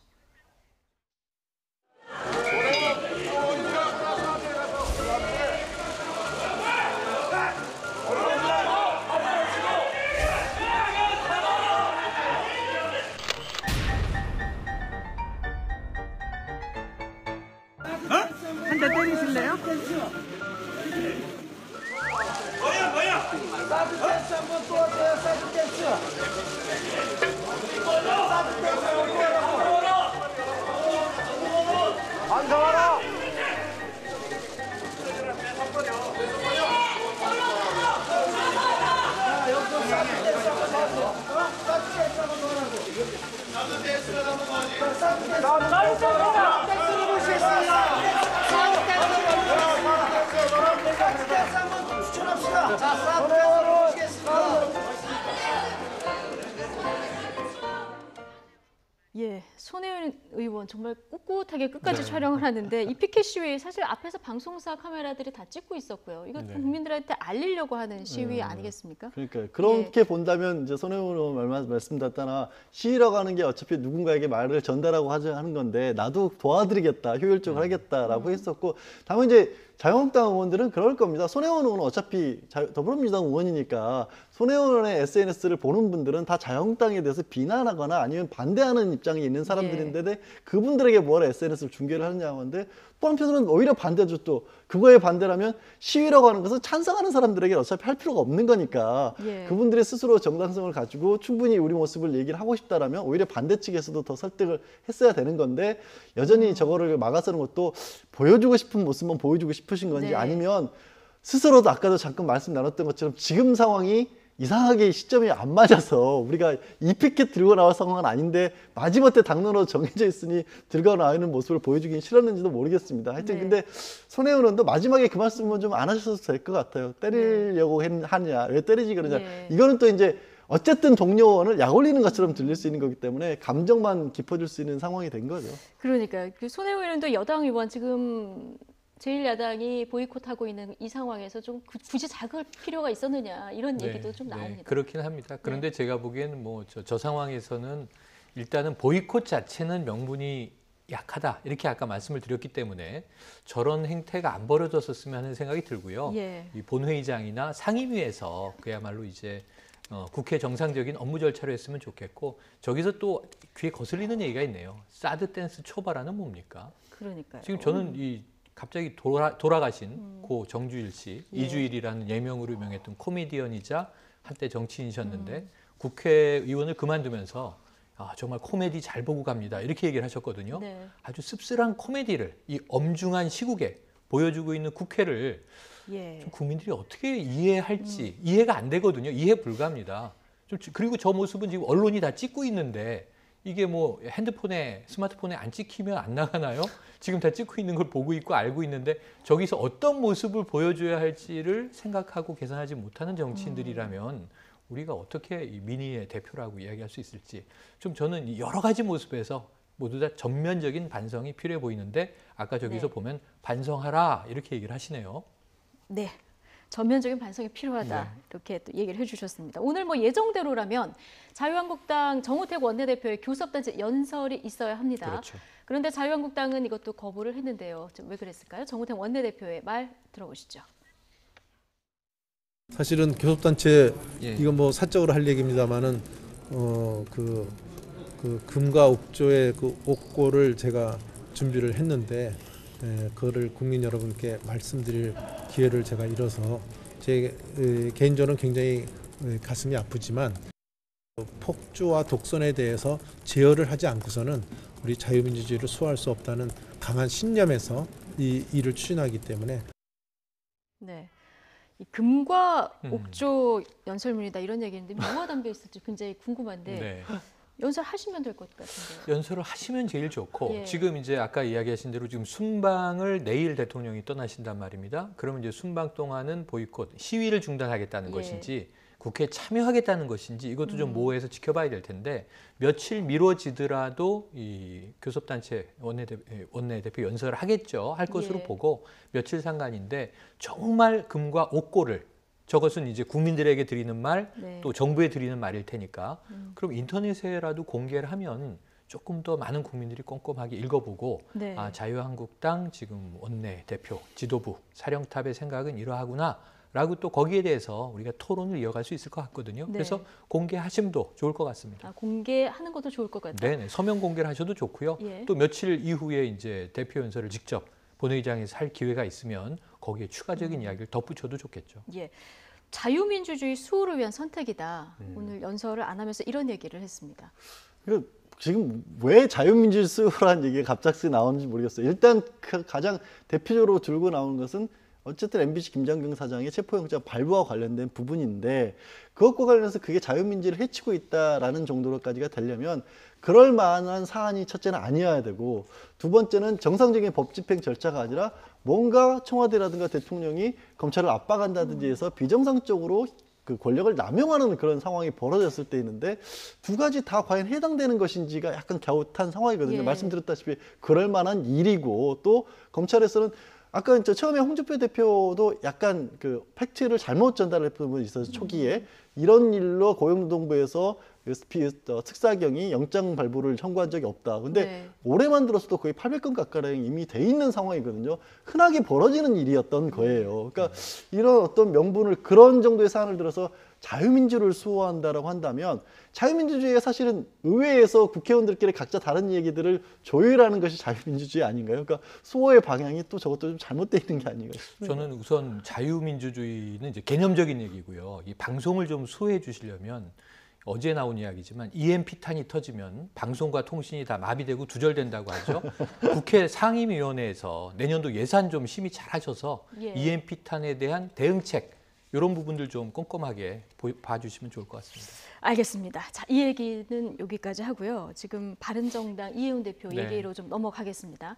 한 대 때리실래요? 뭐야? 사드 댄스 한번 도와줘요. 사드 댄스. 사드 댄스 반가워라. 손혜원 의원 정말 꿋꿋하게 끝까지 촬영을 하는데 이 피켓 시위 사실 앞에서 방송사 카메라들이 다 찍고 있었고요. 이거 국민들한테 알리려고 하는 시위 아니겠습니까? 그러니까 그렇게 본다면 이제 손혜원 의원 말씀드렸다나 시위라고 하는 게 어차피 누군가에게 말을 전달하고 하는 건데 나도 도와드리겠다, 효율적으로 하겠다라고 했었고 다만 이제 자유한국당 의원들은 그럴 겁니다. 손혜원 의원은 어차피 더불어민주당 의원이니까 손혜원의 SNS를 보는 분들은 다 자유한국당에 대해서 비난하거나 아니면 반대하는 입장에 있는 사람들인데 그분들에게 뭐라 SNS를 중계를 하느냐 하는데 또 한편으로는 오히려 반대죠. 또 그거에 반대라면 시위라고 하는 것은 찬성하는 사람들에게 어차피 할 필요가 없는 거니까 그분들이 스스로 정당성을 가지고 충분히 우리 모습을 얘기를 하고 싶다라면 오히려 반대 측에서도 더 설득을 했어야 되는 건데 여전히 저거를 막아서는 것도 보여주고 싶은 모습만 보여주고 싶으신 건지 아니면 스스로도 아까도 잠깐 말씀 나눴던 것처럼 지금 상황이 이상하게 시점이 안 맞아서 우리가 이 피켓 들고 나올 상황은 아닌데 마지못해 당론으로 정해져 있으니 들고 나오는 모습을 보여주긴 싫었는지도 모르겠습니다. 하여튼 근데 손혜원 의원도 마지막에 그 말씀은 좀 안 하셔도 될 것 같아요. 때리려고 하냐, 왜 때리지 그러냐. 이거는 또 이제 어쨌든 동료 의원을 약 올리는 것처럼 들릴 수 있는 거기 때문에 감정만 깊어질 수 있는 상황이 된 거죠. 그러니까 그 손혜원 의원도 여당 의원 지금 제1야당이 보이콧하고 있는 이 상황에서 좀 굳이 자극할 필요가 있었느냐 이런 얘기도 좀 나옵니다. 그렇긴 합니다. 그런데 제가 보기에는 뭐 저 상황에서는 일단은 보이콧 자체는 명분이 약하다 이렇게 아까 말씀을 드렸기 때문에 저런 행태가 안 벌어졌었으면 하는 생각이 들고요. 이 본회의장이나 상임위에서 그야말로 이제 국회 정상적인 업무 절차로 했으면 좋겠고 저기서 또 귀에 거슬리는 얘기가 있네요. 사드 댄스 초발화는 뭡니까? 그러니까요. 지금 저는 갑자기 돌아가신 고 정주일 씨, 이주일이라는 예명으로 유명했던 코미디언이자 한때 정치인이셨는데 국회의원을 그만두면서 정말 코미디 잘 보고 갑니다. 이렇게 얘기를 하셨거든요. 아주 씁쓸한 코미디를 이 엄중한 시국에 보여주고 있는 국회를 좀 국민들이 어떻게 이해할지 이해가 안 되거든요. 이해 불가합니다. 그리고 저 모습은 지금 언론이 다 찍고 있는데 이게 뭐 핸드폰에 스마트폰에 안 찍히면 안 나가나요? 지금 다 찍고 있는 걸 보고 있고 알고 있는데 저기서 어떤 모습을 보여줘야 할지를 생각하고 계산하지 못하는 정치인들이라면 우리가 어떻게 이 민의의 대표라고 이야기할 수 있을지 좀 저는 여러 가지 모습에서 모두 다 전면적인 반성이 필요해 보이는데 아까 저기서 보면 반성하라 이렇게 얘기를 하시네요. 네. 전면적인 반성이 필요하다 이렇게 또 얘기를 해주셨습니다. 오늘 뭐 예정대로라면 자유한국당 정우택 원내대표의 교섭단체 연설이 있어야 합니다. 그렇죠. 그런데 자유한국당은 이것도 거부를 했는데요. 좀 왜 그랬을까요? 정우택 원내대표의 말 들어보시죠. 사실은 교섭단체 이건 뭐 사적으로 할 얘기입니다만은 그 금과 옥조의 그 옥고를 제가 준비를 했는데 그거를 국민 여러분께 말씀드릴 기회를 제가 잃어서 제 개인적으로는 굉장히 가슴이 아프지만 폭주와 독선에 대해서 제어를 하지 않고서는 우리 자유민주주의를 수호할 수 없다는 강한 신념에서 이 일을 추진하기 때문에 이 금과 옥조 연설문이다 이런 얘기인데 뭐가 담겨 있을지 굉장히 궁금한데 연설하시면 될 것 같은데요. 연설을 하시면 제일 좋고 지금 이제 아까 이야기하신 대로 지금 순방을 내일 대통령이 떠나신단 말입니다. 그러면 이제 순방 동안은 보이콧, 시위를 중단하겠다는 것인지 국회에 참여하겠다는 것인지 이것도 좀 모호해서 지켜봐야 될 텐데 며칠 미뤄지더라도 이 교섭단체 원내대표 연설을 하겠죠. 할 것으로 보고 며칠 상관인데 정말 금과 옥고를 저것은 이제 국민들에게 드리는 말, 또 정부에 드리는 말일 테니까 그럼 인터넷에라도 공개를 하면 조금 더 많은 국민들이 꼼꼼하게 읽어보고 자유한국당 지금 원내대표, 지도부, 사령탑의 생각은 이러하구나 라고 또 거기에 대해서 우리가 토론을 이어갈 수 있을 것 같거든요. 그래서 공개하심도 좋을 것 같습니다. 공개하는 것도 좋을 것 같아요. 네네, 서면 공개를 하셔도 좋고요. 또 며칠 이후에 이제 대표 연설을 직접 본회의장에서 할 기회가 있으면 거기에 추가적인 이야기를 덧붙여도 좋겠죠. 자유민주주의 수호를 위한 선택이다. 오늘 연설을 안 하면서 이런 얘기를 했습니다. 지금 왜 자유민주주의 수호라는 얘기가 갑작스레 나오는지 모르겠어요. 일단 가장 대표적으로 들고 나오는 것은 어쨌든 MBC 김장경 사장의 체포영장 발부와 관련된 부분인데 그것과 관련해서 그게 자유민주를 해치고 있다라는 정도로까지가 되려면 그럴 만한 사안이 첫째는 아니어야 되고 두 번째는 정상적인 법 집행 절차가 아니라 뭔가 청와대라든가 대통령이 검찰을 압박한다든지 해서 비정상적으로 그 권력을 남용하는 그런 상황이 벌어졌을 때 있는데 두 가지 다 과연 해당되는 것인지가 약간 갸웃한 상황이거든요. 말씀드렸다시피 그럴 만한 일이고 또 검찰에서는 아까 처음에 홍준표 대표도 약간 그 팩트를 잘못 전달했던 부분이 있어서 초기에 이런 일로 고용노동부에서 특사경이 영장 발부를 청구한 적이 없다. 근데 네. 올해만 들어서도 거의 800건 가까이 이미 돼 있는 상황이거든요. 흔하게 벌어지는 일이었던 거예요. 그러니까 이런 어떤 명분을 그런 정도의 사안을 들어서 자유민주를 수호한다라고 한다면 자유민주주의가 사실은 의회에서 국회의원들끼리 각자 다른 얘기들을 조율하는 것이 자유민주주의 아닌가요? 그러니까 수호의 방향이 또 저것도 좀 잘못되어 있는 게 아닌가 싶습니다. 저는 우선 자유민주주의는 이제 개념적인 얘기고요. 이 방송을 좀 수호해 주시려면 어제 나온 이야기지만 EMP탄이 터지면 방송과 통신이 다 마비되고 두절된다고 하죠. 국회 상임위원회에서 내년도 예산 좀 심의 잘 하셔서 예. EMP탄에 대한 대응책 이런 부분들 좀 꼼꼼하게 봐주시면 좋을 것 같습니다. 알겠습니다. 자, 이 얘기는 여기까지 하고요. 지금 바른정당 이해훈 대표 네. 얘기로 좀 넘어가겠습니다.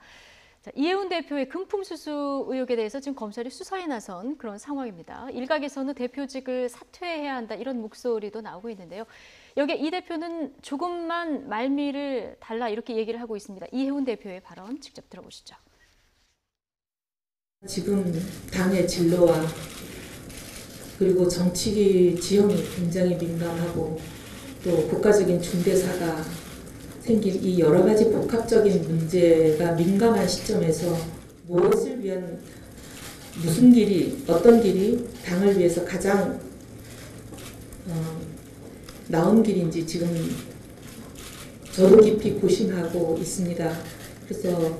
자, 이해훈 대표의 금품수수 의혹에 대해서 지금 검찰이 수사에 나선 그런 상황입니다. 일각에서는 대표직을 사퇴해야 한다 이런 목소리도 나오고 있는데요. 여기에 이 대표는 조금만 말미를 달라 이렇게 얘기를 하고 있습니다. 이해훈 대표의 발언 직접 들어보시죠. 지금 당의 진로와 그리고 정치기 지형이 굉장히 민감하고 또 국가적인 중대사가 생길 이 여러 가지 복합적인 문제가 민감한 시점에서 무엇을 위한 무슨 길이 어떤 길이 당을 위해서 가장 나은 길인지 지금 저도 깊이 고심하고 있습니다. 그래서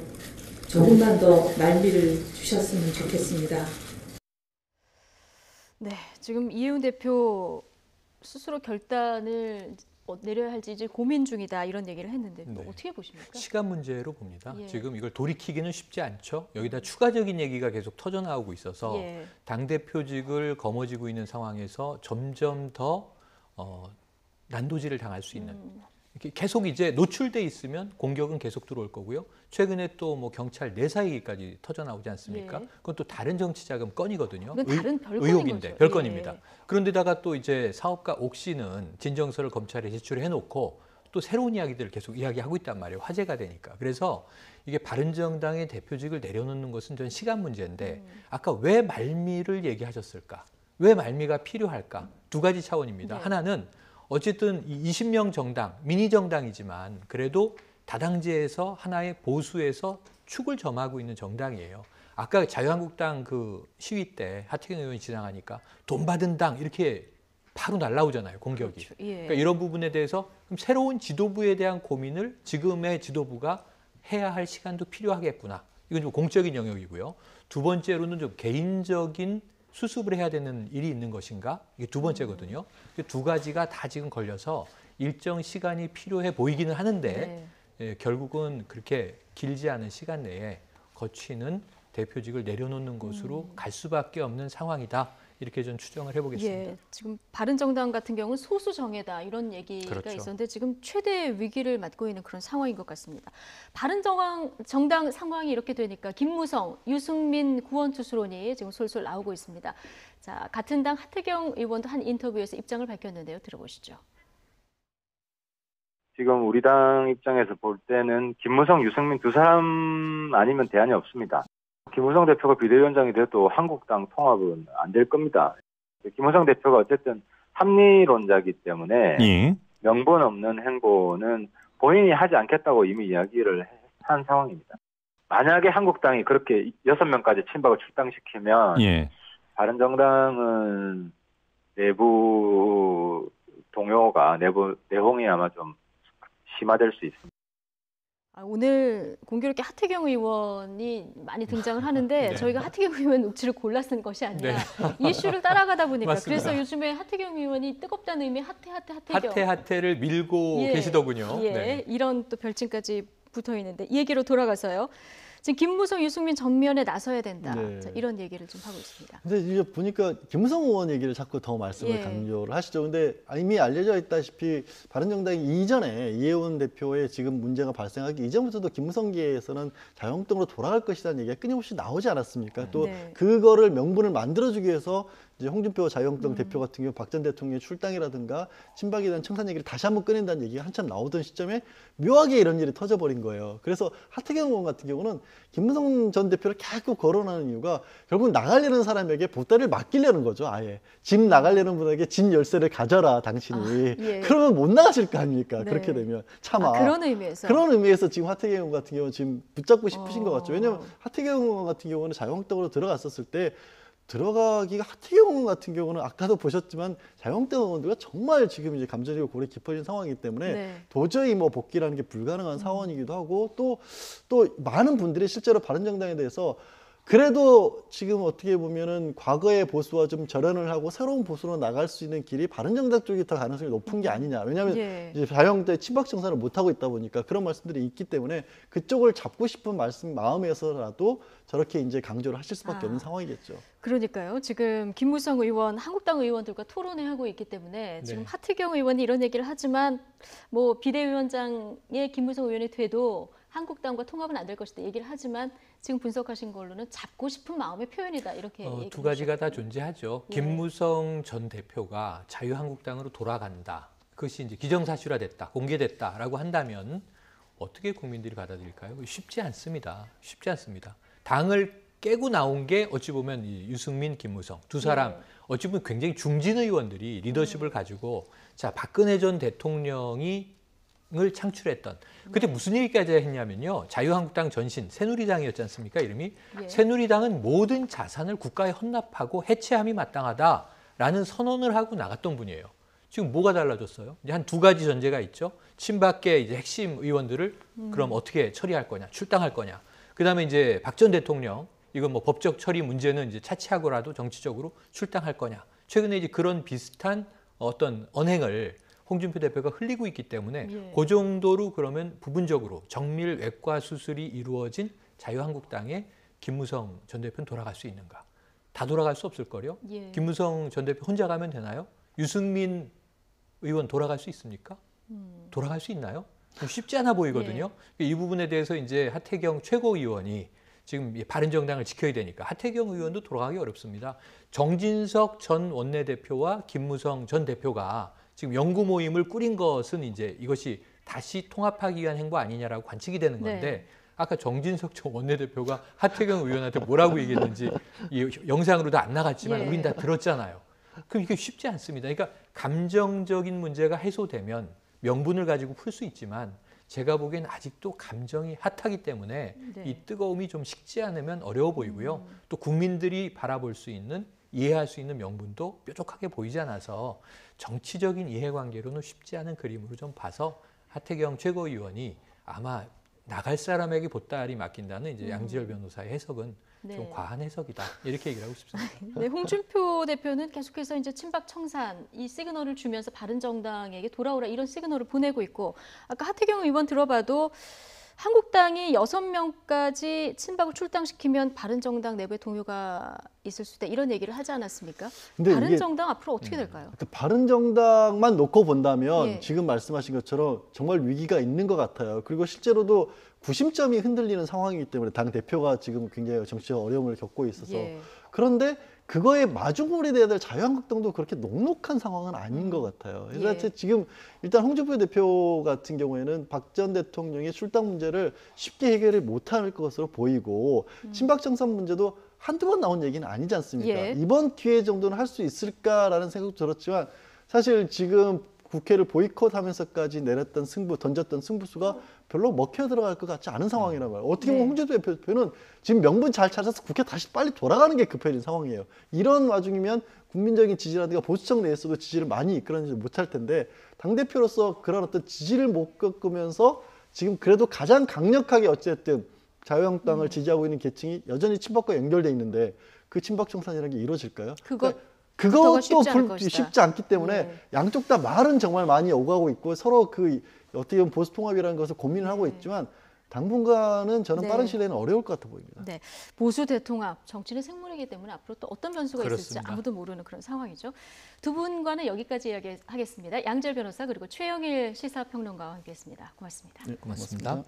조금만 더 말미를 주셨으면 좋겠습니다. 네, 지금 이해훈 대표 스스로 결단을 내려야 할지 이제 고민 중이다 이런 얘기를 했는데 또 네. 어떻게 보십니까? 시간 문제로 봅니다. 예. 지금 이걸 돌이키기는 쉽지 않죠. 여기다 추가적인 얘기가 계속 터져나오고 있어서 예. 당대표직을 거머쥐고 있는 상황에서 점점 더 난도질을 당할 수 있는 이렇게 계속 이제 노출돼 있으면 공격은 계속 들어올 거고요. 최근에 또 뭐 경찰 내사 얘기까지 터져나오지 않습니까? 예. 그건 또 다른 정치자금 건이거든요. 이건 다른 별건인 의혹인데 거죠. 별건입니다. 예. 그런데다가 또 이제 사업가 옥 씨는 진정서를 검찰에 제출해 놓고 또 새로운 이야기들을 계속 이야기하고 있단 말이에요. 화제가 되니까. 그래서 이게 바른정당의 대표직을 내려놓는 것은 전 시간 문제인데 아까 왜 말미를 얘기하셨을까? 왜 말미가 필요할까? 두 가지 차원입니다. 네. 하나는 어쨌든 20명 정당, 미니 정당이지만 그래도 다당제에서 하나의 보수에서 축을 점하고 있는 정당이에요. 아까 자유한국당 그 시위 때 하태경 의원이 지나가니까 돈 받은 당 이렇게 바로 날라오잖아요, 공격이. 그렇죠. 예. 그러니까 이런 부분에 대해서 그럼 새로운 지도부에 대한 고민을 지금의 지도부가 해야 할 시간도 필요하겠구나. 이건 좀 공적인 영역이고요. 두 번째로는 좀 개인적인 수습을 해야 되는 일이 있는 것인가? 이게 두 번째거든요. 두 가지가 다 지금 걸려서 일정 시간이 필요해 보이기는 하는데 네. 예, 결국은 그렇게 길지 않은 시간 내에 거치는 대표직을 내려놓는 것으로 갈 수밖에 없는 상황이다. 이렇게 좀 추정을 해보겠습니다. 예, 지금 바른정당 같은 경우는 소수 정예다 이런 얘기가 그렇죠. 있었는데 지금 최대 위기를 맞고 있는 그런 상황인 것 같습니다. 바른정당 상황이 이렇게 되니까 김무성, 유승민 구원투수론이 지금 솔솔 나오고 있습니다. 자, 같은 당 하태경 의원도 한 인터뷰에서 입장을 밝혔는데요. 들어보시죠. 지금 우리 당 입장에서 볼 때는 김무성, 유승민 두 사람 아니면 대안이 없습니다. 김무성 대표가 비대위원장이 돼도 한국당 통합은 안 될 겁니다. 김무성 대표가 어쨌든 합리론자이기 때문에 명분 없는 행보는 본인이 하지 않겠다고 이미 이야기를 한 상황입니다. 만약에 한국당이 그렇게 6명까지 친박을 출당시키면 바른정당은 내부 동요가 내부 내홍이 아마 좀 심화될 수 있습니다. 오늘 공교롭게 하태경 의원이 많이 등장을 하는데 네. 저희가 하태경 의원 녹취를 골라 쓴 것이 아니라 이슈를 따라가다 보니까 맞습니다. 그래서 요즘에 하태경 의원이 뜨겁다는 의미 하태경 하태를 밀고 예, 계시더군요. 예, 네. 이런 또 별칭까지 붙어 있는데 이 얘기로 돌아가서요. 지금 김무성, 유승민 전면에 나서야 된다. 네. 자, 이런 얘기를 좀 하고 있습니다. 근데 이제 보니까 김무성 의원 얘기를 자꾸 더 말씀을 예. 강조를 하시죠. 근데 이미 알려져 있다시피 바른정당이 이전에 이해훈 대표의 지금 문제가 발생하기 이전부터도 김무성계에서는 자유한국당으로 돌아갈 것이라는 얘기가 끊임없이 나오지 않았습니까? 또 네. 그거를 명분을 만들어주기 위해서 이제 홍준표 자유한국당 대표 같은 경우 박 전 대통령의 출당이라든가 친박에 대한 청산 얘기를 다시 한번 꺼낸다는 얘기가 한참 나오던 시점에 묘하게 이런 일이 터져버린 거예요. 그래서 하태경 의원 같은 경우는 김무성 전 대표를 계속 거론하는 이유가 결국 나가려는 사람에게 보따리를 맡기려는 거죠. 아예 집 나가려는 분에게 집 열쇠를 가져라 당신이. 예. 그러면 못 나가실 거 아닙니까? 네. 그렇게 되면 차마. 그런 의미에서. 그런 의미에서 지금 하태경 의원 같은 경우는 지금 붙잡고 싶으신 것 같죠. 왜냐하면 하태경 의원 같은 경우는 자유한국당으로 들어갔었을 때 들어가기가 하태경 의원 같은 경우는 아까도 보셨지만 자유한국당 의원들과 정말 지금 이제 감정적으로 골이 깊어진 상황이기 때문에 네. 도저히 뭐 복귀라는 게 불가능한 상황이기도 하고 또 많은 분들이 실제로 바른정당에 대해서 그래도 지금 어떻게 보면은 과거의 보수와 좀 절연을 하고 새로운 보수로 나갈 수 있는 길이 바른정당 쪽이 더 가능성이 높은 게 아니냐. 왜냐하면 예. 이제 자유한국당의 친박 정산을 못 하고 있다 보니까 그런 말씀들이 있기 때문에 그쪽을 잡고 싶은 마음에서라도 저렇게 이제 강조를 하실 수밖에 없는 상황이겠죠. 그러니까요. 지금 김무성 의원, 한국당 의원들과 토론회 하고 있기 때문에 지금 네. 하태경 의원이 이런 얘기를 하지만 뭐 비대위원장의 김무성 의원이 돼도 한국당과 통합은 안 될 것이다 얘기를 하지만 지금 분석하신 걸로는 잡고 싶은 마음의 표현이다 이렇게 얘기를 두 가지가 다 하셨거든요. 존재하죠. 예. 김무성 전 대표가 자유한국당으로 돌아간다. 그것이 이제 기정사실화됐다, 공개됐다라고 한다면 어떻게 국민들이 받아들일까요? 쉽지 않습니다. 쉽지 않습니다. 당을 깨고 나온 게 어찌 보면 이 유승민, 김무성 두 사람 어찌 보면 굉장히 중진 의원들이 리더십을 가지고 자 박근혜 전 대통령이 을 창출했던 그때 무슨 얘기까지 했냐면요. 자유한국당 전신 새누리당이었지 않습니까? 이름이 예. 새누리당은 모든 자산을 국가에 헌납하고 해체함이 마땅하다라는 선언을 하고 나갔던 분이에요. 지금 뭐가 달라졌어요? 이제 한 두 가지 전제가 있죠. 친박계 이제 핵심 의원들을 그럼 어떻게 처리할 거냐, 출당할 거냐. 그다음에 이제 박 전 대통령 이건 뭐 법적 처리 문제는 이제 차치하고라도 정치적으로 출당할 거냐. 최근에 이제 그런 비슷한 어떤 언행을 홍준표 대표가 흘리고 있기 때문에 예. 그 정도로 그러면 부분적으로 정밀 외과 수술이 이루어진 자유한국당의 김무성 전 대표는 돌아갈 수 있는가? 다 돌아갈 수 없을 거요. 예. 김무성 전 대표 혼자 가면 되나요? 유승민 의원 돌아갈 수 있습니까? 돌아갈 수 있나요? 쉽지 않아 보이거든요. 이 부분에 대해서 이제 하태경 최고위원이 지금 바른정당을 지켜야 되니까 하태경 의원도 돌아가기 어렵습니다. 정진석 전 원내대표와 김무성 전 대표가 지금 연구 모임을 꾸린 것은 이제 이것이 다시 통합하기 위한 행보 아니냐라고 관측이 되는 건데 네. 아까 정진석 전 원내대표가 하태경 의원한테 뭐라고 얘기했는지 이 영상으로도 안 나갔지만 예. 우린 다 들었잖아요. 그럼 이게 쉽지 않습니다. 그러니까 감정적인 문제가 해소되면 명분을 가지고 풀 수 있지만 제가 보기엔 아직도 감정이 핫하기 때문에 네. 이 뜨거움이 좀 식지 않으면 어려워 보이고요. 또 국민들이 바라볼 수 있는 이해할 수 있는 명분도 뾰족하게 보이지 않아서 정치적인 이해관계로는 쉽지 않은 그림으로 좀 봐서 하태경 최고위원이 아마 나갈 사람에게 보따리 맡긴다는 이제 양지열 변호사의 해석은 네. 좀 과한 해석이다 이렇게 얘기를 하고 싶습니다. 네, 홍준표 대표는 계속해서 이제 친박 청산 이 시그널을 주면서 바른정당에게 돌아오라 이런 시그널을 보내고 있고 아까 하태경 의원 들어봐도 한국당이 6명까지 친박을 출당시키면 바른정당 내부에 동요가 있을 수 있다 이런 얘기를 하지 않았습니까? 근데 바른정당 앞으로 어떻게 될까요? 바른정당만 놓고 본다면 예. 지금 말씀하신 것처럼 정말 위기가 있는 것 같아요. 그리고 실제로도 구심점이 흔들리는 상황이기 때문에 당 대표가 지금 굉장히 정치적 어려움을 겪고 있어서 예. 그런데 그거에 마중물이 돼야 될 자유한국당도 그렇게 녹록한 상황은 아닌 것 같아요. 그래서 예. 지금 일단 홍준표 대표 같은 경우에는 박 전 대통령의 출당 문제를 쉽게 해결을 못할 것으로 보이고 친박 정산 문제도 한두 번 나온 얘기는 아니지 않습니까? 예. 이번 기회 정도는 할 수 있을까라는 생각도 들었지만 사실 지금 국회를 보이콧하면서까지 내렸던 던졌던 승부수가 별로 먹혀 들어갈 것 같지 않은 상황이란 말이에요. 어떻게 보면 네. 홍준표 대표는 지금 명분 잘 찾아서 국회 다시 빨리 돌아가는 게 급해진 상황이에요. 이런 와중이면 국민적인 지지라든가 보수층 내에서도 지지를 많이 이끌어내지 못할 텐데 당대표로서 그런 어떤 지지를 못 겪으면서 지금 그래도 가장 강력하게 어쨌든 자유한국당을 지지하고 있는 계층이 여전히 친박과 연결돼 있는데 그 친박 청산이라는 게 이루어질까요? 그것도 쉽지 않기 때문에 네. 양쪽 다 말은 정말 많이 오가고 있고 서로 그 어떻게 보면 보수 통합이라는 것을 고민을 하고 있지만 당분간은 저는 네. 빠른 시일에는 어려울 것 같아 보입니다. 네, 보수 대통합 정치는 생물이기 때문에 앞으로 또 어떤 변수가 있을지 그렇습니다. 아무도 모르는 그런 상황이죠. 두 분과는 여기까지 이야기하겠습니다. 양지열 변호사 그리고 최영일 시사평론가와 함께했습니다. 고맙습니다. 네, 고맙습니다.